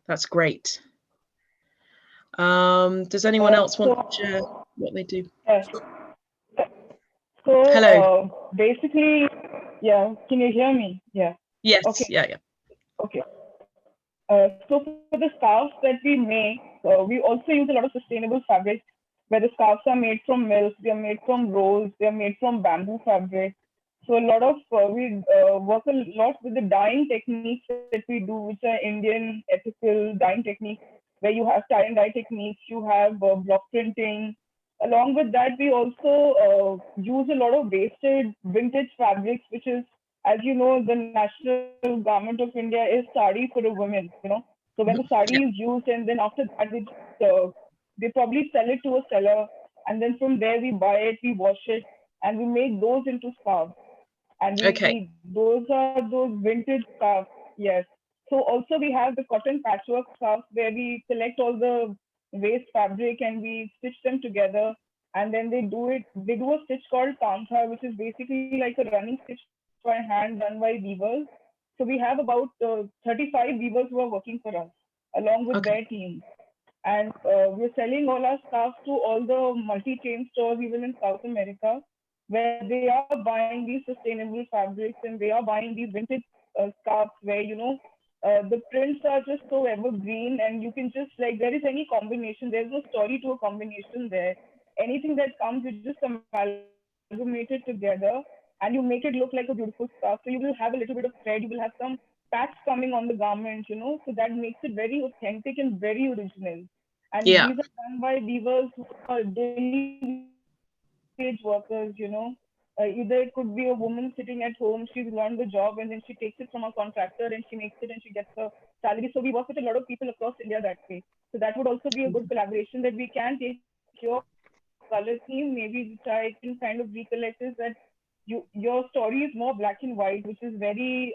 that's great. Does anyone else want to share what they do? Yes. So Hello. Basically, yeah, can you hear me? Yeah. Yes. Okay. Yeah. Okay. So for the scarves that we make, we also use a lot of sustainable fabrics, where the scarves are made from milk, they are made from rolls, they are made from bamboo fabric. So a lot of we work a lot with the dyeing techniques that we do, which are Indian ethical dyeing techniques, where you have tie and dye techniques, you have block printing. Along with that, we also use a lot of wasted vintage fabrics, which is, as you know, the national garment of India is sari for a woman, you know. So when the sari is used, and then after that, they probably sell it to a seller, and then from there we buy it, we wash it, and we make those into scarves. And those are those vintage scarves, yes. So also we have the cotton patchwork scarves, where we collect all the waste fabric and we stitch them together, and then they do a stitch called kantha, which is basically like a running stitch by hand done by weavers. So we have about 35 weavers who are working for us along with their team. And we're selling all our scarves to all the multi-chain stores, even in South America, where they are buying these sustainable fabrics and they are buying these vintage scarves where, the prints are just so evergreen, and you can just, like, there is any combination, there's no story to a combination there. Anything that comes, you just amalgamate it together and you make it look like a beautiful scarf. So you will have a little bit of thread, you will have some patch coming on the garment, so that makes it very authentic and very original. And these are done by weavers who are daily wage workers, either it could be a woman sitting at home, she's learned the job and then she takes it from a contractor and she makes it and she gets a salary. So we work with a lot of people across India that way. So that would also be a good collaboration, that we can take your color theme, maybe which I can kind of recollect, is that your story is more black and white, which is very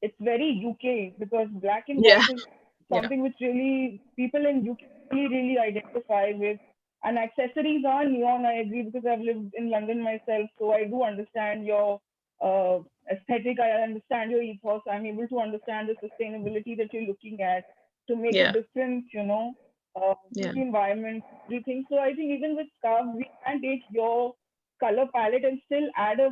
it's very UK, because black and white is something which really people in UK really identify with. And accessories are neon, I agree, because I've lived in London myself, so I do understand your aesthetic, I understand your ethos, I'm able to understand the sustainability that you're looking at to make a difference, to the environment, everything. So I think even with scarves, we can take your color palette and still add a,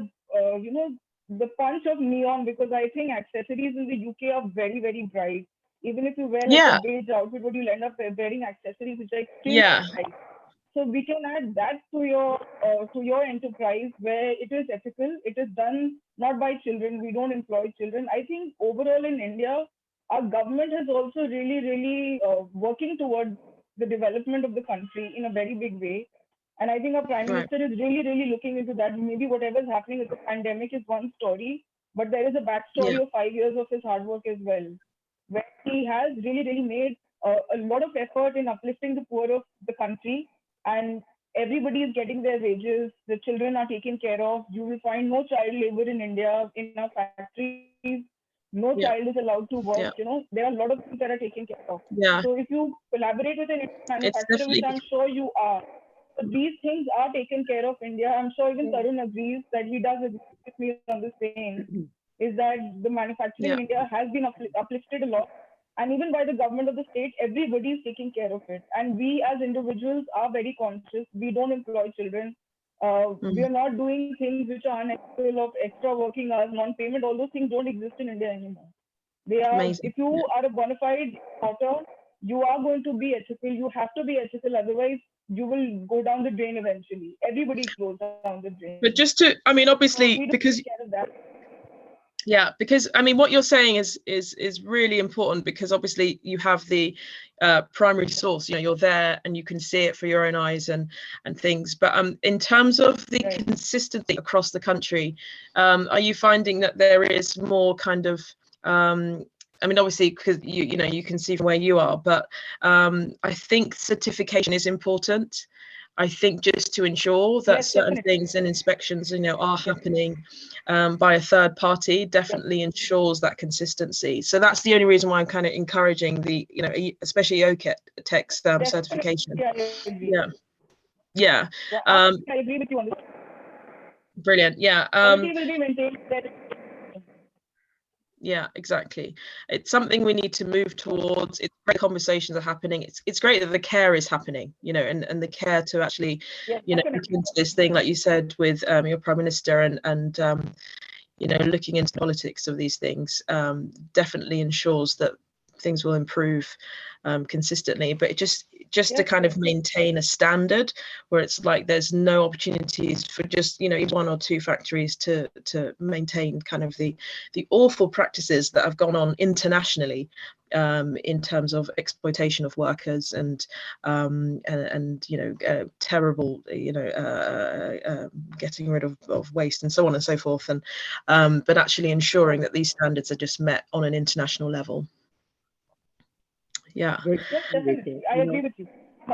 the punch of neon, because I think accessories in the UK are very, very bright. Even if you wear like a beige outfit, but you'll end up wearing accessories which are extremely bright. So we can add that to your enterprise, where it is ethical. It is done not by children. We don't employ children. I think overall in India, our government has also really working towards the development of the country in a very big way. And I think our Prime Minister is really looking into that. Maybe whatever is happening with the pandemic is one story, but there is a backstory of 5 years of his hard work as well, where he has really made a lot of effort in uplifting the poor of the country. And everybody is getting their wages, the children are taken care of. You will find no child labor in India, in our factories, no child is allowed to work, there are a lot of things that are taken care of. So if you collaborate with an manufacturer, which I'm sure you are, so these things are taken care of India. I'm sure even Tarun agrees that he does agree with me on the same, is that the manufacturing in India has been uplifted a lot. And even by the government of the state, everybody is taking care of it. And we as individuals are very conscious. We don't employ children. We are not doing things which are unethical, of extra working hours, non-payment. All those things don't exist in India anymore. They are. Amazing. If you are a bona fide author, you are going to be ethical. You have to be ethical. Otherwise, you will go down the drain eventually. Everybody goes down the drain. But just to, I mean, obviously, so because because I mean, what you're saying is really important, because obviously you have the primary source, you're there and you can see it for your own eyes and things. But in terms of the consistency across the country, are you finding that there is more kind of I mean, obviously, because you can see from where you are, but I think certification is important. I think just to ensure that certain things and inspections, are happening by a third party, definitely ensures that consistency. So that's the only reason why I'm kind of encouraging the, especially OCETEX certification. Yeah. I agree with you on this. Brilliant. Yeah. Quality will be maintained. Yeah, exactly. It's something we need to move towards. It's great conversations are happening. It's great that the care is happening, and the care to actually, look into this thing, like you said, with your Prime Minister and looking into politics of these things, definitely ensures that things will improve consistently. But it just to kind of maintain a standard where it's like there's no opportunities for just one or two factories to maintain kind of the awful practices that have gone on internationally in terms of exploitation of workers and terrible getting rid of waste and so on and so forth, and but actually ensuring that these standards are just met on an international level. Yeah, definitely. I agree with you.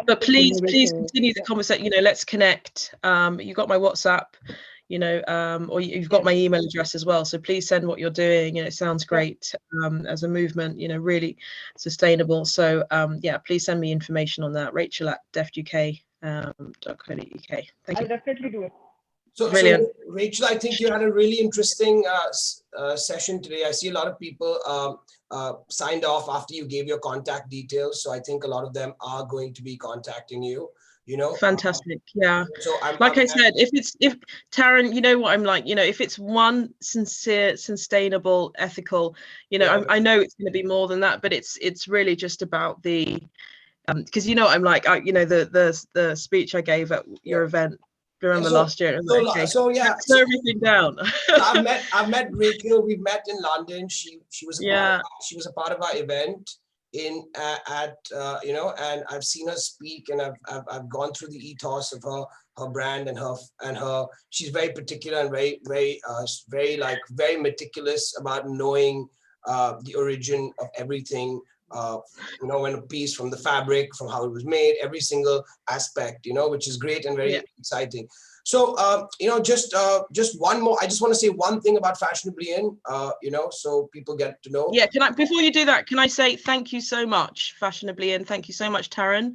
But please continue the conversation. Let's connect. You got my WhatsApp, or you've got my email address as well. So please send what you're doing. It sounds great as a movement. Really sustainable. So please send me information on that. Rachel at Deft UK. .co.uk. Thank I'll you. definitely do it. So Rachel, I think you had a really interesting session today. I see a lot of people signed off after you gave your contact details. So I think a lot of them are going to be contacting you. You know, fantastic. Yeah. So I said, if Taryn, you know what I'm like, you know, if it's one sincere, sustainable, ethical, you know, yeah. I know it's going to be more than that, but it's really just about the, because you know what I'm like, you know, the speech I gave at your event. Remember last year? Okay. So slow everything down. I've met Rachel. We've met in London. She was a part of our event you know, and I've seen her speak, and I've gone through the ethos of her brand and her. She's very particular and very meticulous about knowing the origin of everything. You know, when a piece from the fabric, from how it was made, every single aspect, you know, which is great and very exciting. So, you know, just one more, I just want to say one thing about Fashionablyin, you know, so people get to know. Yeah, before you do that, can I say thank you so much, Fashionablyin. Thank you so much, Taryn,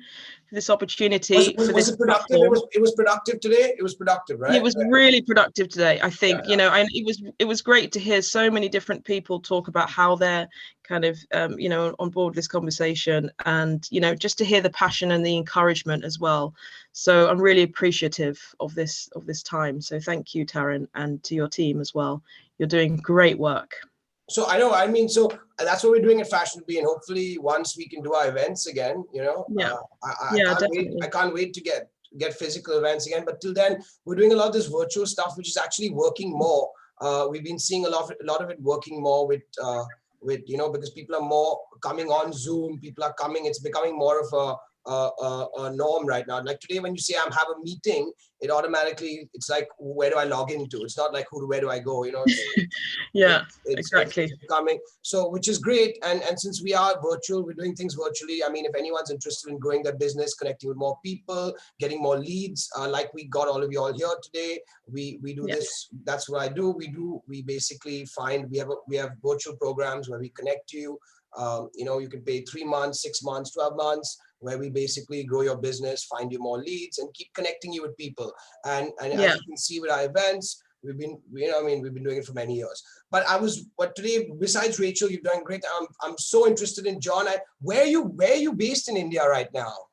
for this opportunity. Was it productive? It was productive today. It was productive, right? It was really productive today, I think. You know, and it was great to hear so many different people talk about how they're kind of you know, on board this conversation, and you know, just to hear the passion and the encouragement as well. So I'm really appreciative of this time. So thank you, Taryn, and to your team as well. You're doing great work. So I know, I mean, so that's what we're doing at Fashionablyin. Hopefully once we can do our events again, you know, I can't wait to get physical events again. But till then, we're doing a lot of this virtual stuff, which is actually working more. We've been seeing a lot of it working more with you know, because people are more coming on Zoom. People are coming. It's becoming more of a norm right now. Like today, when you say I have a meeting, it automatically, it's like, where do I log into? It's not like where do I go? You know. Exactly. It's coming. So, which is great. And since we are virtual, we're doing things virtually. I mean, if anyone's interested in growing their business, connecting with more people, getting more leads, like we got all of you all here today, we do this. That's what I do. We basically find we have virtual programs where we connect you. You know, you can pay 3 months, 6 months, 12 months, where we basically grow your business, find you more leads, and keep connecting you with people. And as you can see with our events, we've been doing it for many years. But today, besides Rachel, you've done great. I'm so interested in John. Where are you based in India right now?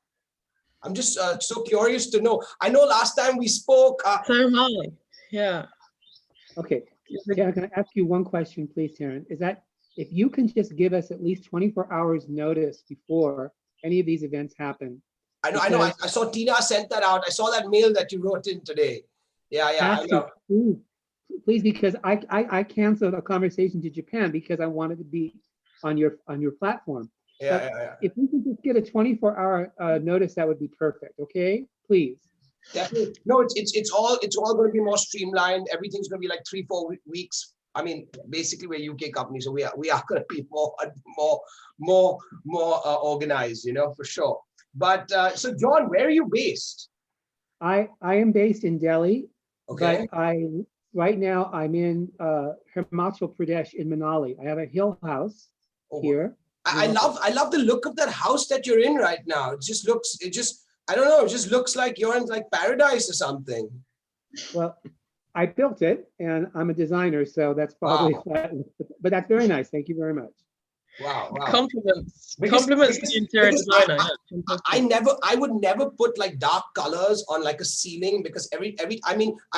I'm just so curious to know. I know last time we spoke. So am I. Yeah. Okay. Taryn, can I ask you one question, please, Taryn? Is that if you can just give us at least 24 hours notice before any of these events happen? I know. I saw Tina sent that out. I saw that mail that you wrote in today. Yeah. I know. Please, because I canceled a conversation to Japan because I wanted to be on your platform. Yeah. If we could just get a 24-hour notice, that would be perfect. Okay, please. Definitely. No, it's all going to be more streamlined. Everything's going to be like 3-4 weeks. I mean, basically we're a UK company, so we are going to be more organized, you know, for sure. But so John, where are you based? I am based in Delhi. Okay. But right now I'm in Himachal Pradesh in Manali. I have a hill house here. I love the look of that house that you're in right now. I don't know, it just looks like you're in like paradise or something. Well, I built it and I'm a designer, so that's probably but that's very nice. Thank you very much. Wow. Compliments to the interior designer. I would never put like dark colors on like a ceiling, because I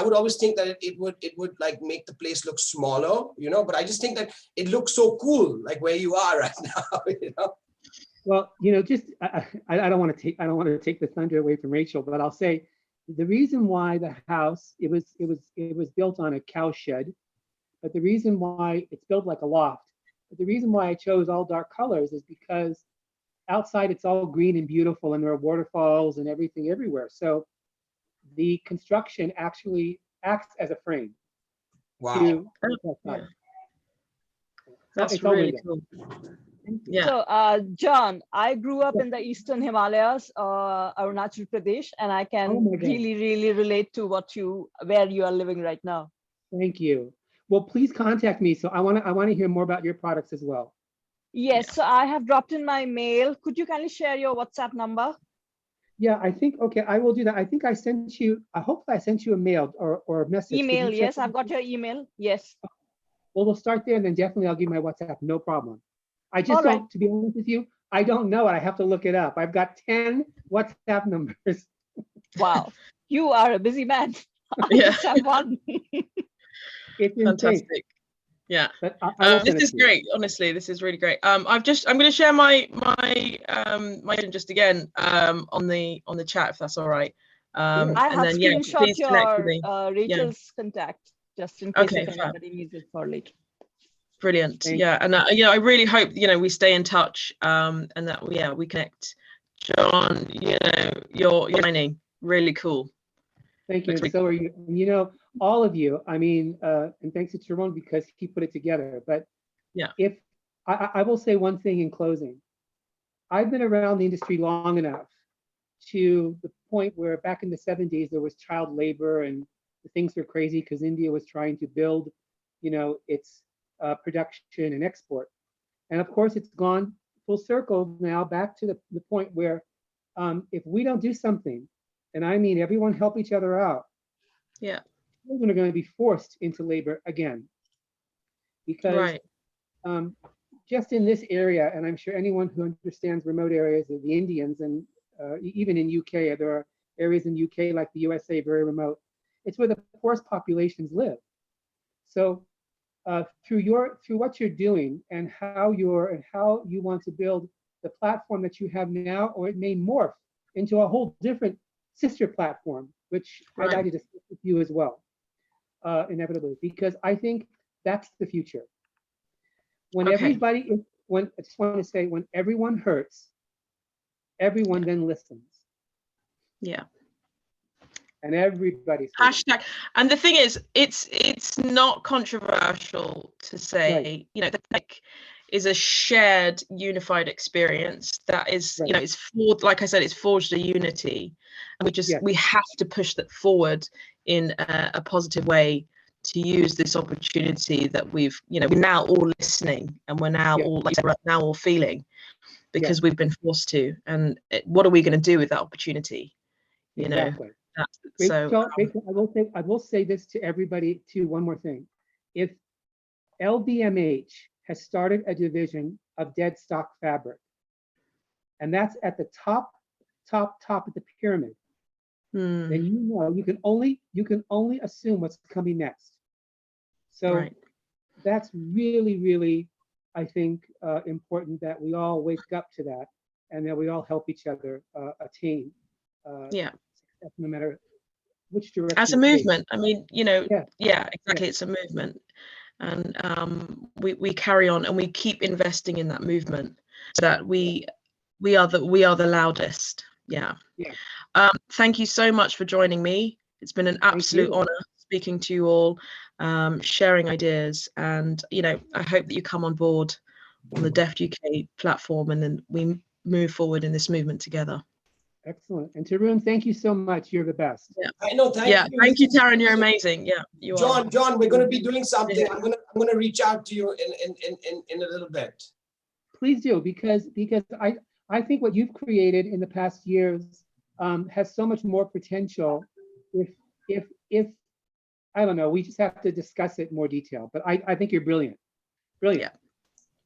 would always think that it would like make the place look smaller, you know, but I just think that it looks so cool, like where you are right now, you know. Well, you know, just I don't want to take the thunder away from Rachel, but I'll say the reason why the house, it was built on a cow shed, but the reason why it's built like a loft. But the reason why I chose all dark colors is because outside it's all green and beautiful and there are waterfalls and everything everywhere. So the construction actually acts as a frame. Wow. That's really cool. Yeah. So, John, I grew up in the Eastern Himalayas, Arunachal Pradesh, and I can really relate to where you are living right now. Thank you. Well, please contact me. So I want to hear more about your products as well. Yes. So I have dropped in my mail. Could you kindly share your WhatsApp number? Yeah, I think, okay, I will do that. I think I sent you, I hope I sent you a mail or a message. Could you Email, check yes, it? I've got your email. Yes. Well, we'll start there and then definitely I'll give my WhatsApp, no problem. I just All right. don't, to be honest with you, I don't know it. I have to look it up. I've got 10 WhatsApp numbers. Wow, you are a busy man. I Yeah. just have one. It's insane. Fantastic. Yeah. But I will send this it is to you. great. Honestly, this is really great. I'm going to share my just again on the chat, if that's all right. Sure. I And have then yeah, screenshot please connect with your me. Rachel's contact, just in case Okay, if fab. anybody needs it for later. Brilliant. Thank Yeah, and yeah, I really hope we stay in touch, and that we connect. John, you're shining. Really cool. Thank you. Looks And so are you. You know, all of you. I mean, and thanks to Tyrone because he put it together. But yeah, if I will say one thing in closing, I've been around the industry long enough to the point where back in the 70s there was child labor and things were crazy because India was trying to build, its production and export. And of course, it's gone full circle now back to the point where if we don't do something, and I mean everyone help each other out, yeah, children are going to be forced into labor again. Because right. Just in this area, and I'm sure anyone who understands remote areas of the Indians, and even in UK, there are areas in UK like the USA, very remote. It's where the poorest populations live. So through what you're doing and how you want to build the platform that you have now, or it may morph into a whole different sister platform, which Right. I'd like to discuss with you as well, inevitably, because I think that's the future. When Okay. everybody, I just want to say, when everyone hurts, everyone then listens. Yeah. And everybody's hashtag. And the thing is, it's not controversial to say, right. The tech is a shared, unified experience that is, Right. It's forged, like I said, it's forged a unity, and we have to push that forward in a positive way to use this opportunity that we're now all listening, and we're now all now all feeling, because we've been forced to. And what are we going to do with that opportunity? Exactly. So Rachel, I will say this to everybody too. One more thing: if LVMH has started a division of dead stock fabric, and that's at the top of the pyramid, then you can only assume what's coming next. So that's really, really, I think, important that we all wake up to that, and that we all help each other attain success, no matter which direction. As a movement, I mean, exactly. It's a movement, and we carry on and we keep investing in that movement, so that we are the loudest. Yeah. Thank you so much for joining me. It's been an absolute honor speaking to you all, sharing ideas, and I hope that you come on board on the Deft UK platform, and then we move forward in this movement together. Excellent. And Tarun, thank you so much. You're the best. Yeah, I know. Thank you, Taryn. You're amazing. Yeah, you are. John, we're going to be doing something. I'm going to reach out to you in a little bit. Please do, because I think what you've created in the past years has so much more potential. If I don't know, we just have to discuss it in more detail. But I think you're brilliant. Brilliant.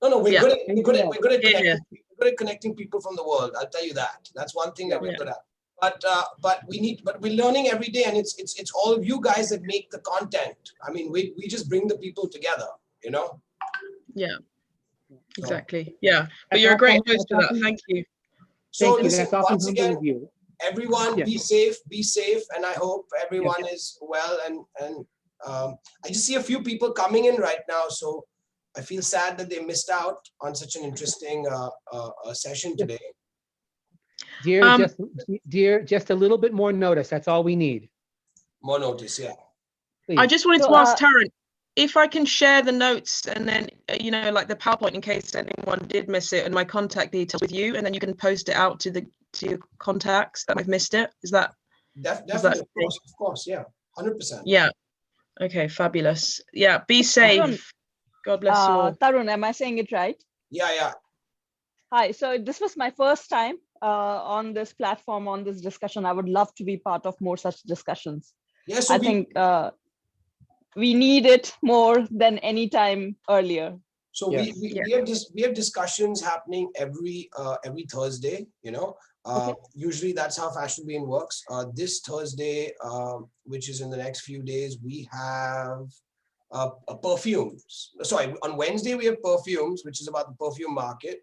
No, we're good at connecting people from the world. I'll tell you that. That's one thing that we're good at. But we're learning every day, and it's all of you guys that make the content. I mean, we just bring the people together, Yeah. Exactly. Yeah. But you're a great host for that. Thank you. So listen, once again, everyone be safe, and I hope everyone is well. And I just see a few people coming in right now, so I feel sad that they missed out on such an interesting session today. Dear, just a little bit more notice. That's all we need. More notice, yeah. Please. I just wanted to ask Taryn if I can share the notes, and then like the PowerPoint, in case anyone did miss it, and my contact details with you, and then you can post it out to your contacts that I've missed it. Is that definitely? Of course, yeah, 100%. Yeah. Okay, fabulous. Yeah, be safe. Tarun, God bless you all. Tarun, am I saying it right? Yeah. Hi. So this was my first time on this platform, on this discussion. I would love to be part of more such discussions. Yeah, so I think we need it more than any time earlier. So Yes. we have discussions happening every Thursday, you know. Usually that's how Fashionablyin works. This Thursday, which is in the next few days, we have perfumes. Sorry, on Wednesday we have perfumes, which is about the perfume market.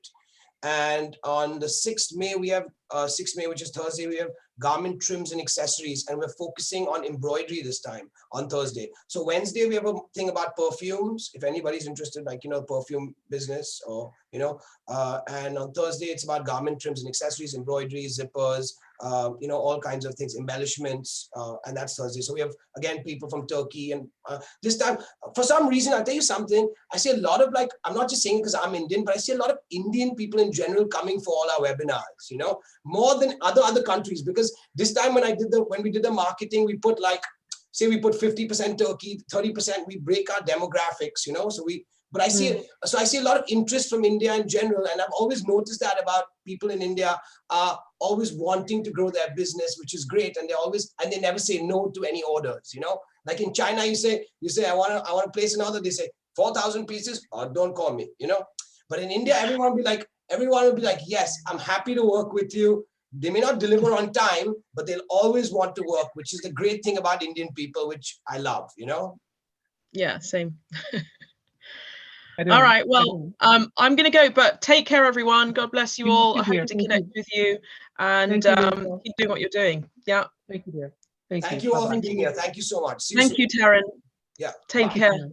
And on the 6th May, we have 6th May, which is Thursday, we have garment trims and accessories, and we're focusing on embroidery this time on Thursday. So Wednesday, we have a thing about perfumes, if anybody's interested, like, you know, perfume business, or, you know, and on Thursday, it's about garment trims and accessories, embroidery, zippers, you know, all kinds of things, embellishments, and that's Thursday. So we have, again, people from Turkey, and this time, for some reason, I'll tell you something, I see a lot of, like, I'm not just saying because I'm Indian, but I see a lot of Indian people in general coming for all our webinars, you know, more than other countries, because this time when we did the marketing, we put, like, say we put 50% Turkey, 30%, we break our demographics, you know, so I see a lot of interest from India in general, and I've always noticed that about people in India are always wanting to grow their business, which is great, and they never say no to any orders, you know. Like in China, you say I want to place an order, they say 4,000 pieces, or don't call me, you know. But in India, everyone will be like, yes, I'm happy to work with you. They may not deliver on time, but they'll always want to work, which is the great thing about Indian people, which I love, you know. Yeah, same. All right, well, I'm going to go, but take care, everyone. God bless you all. I hope to connect with you, and keep doing what you're doing. Yeah. Thank you, dear. Thank you all for being here. Thank you so much. Thank you, Taryn. Yeah. Take care.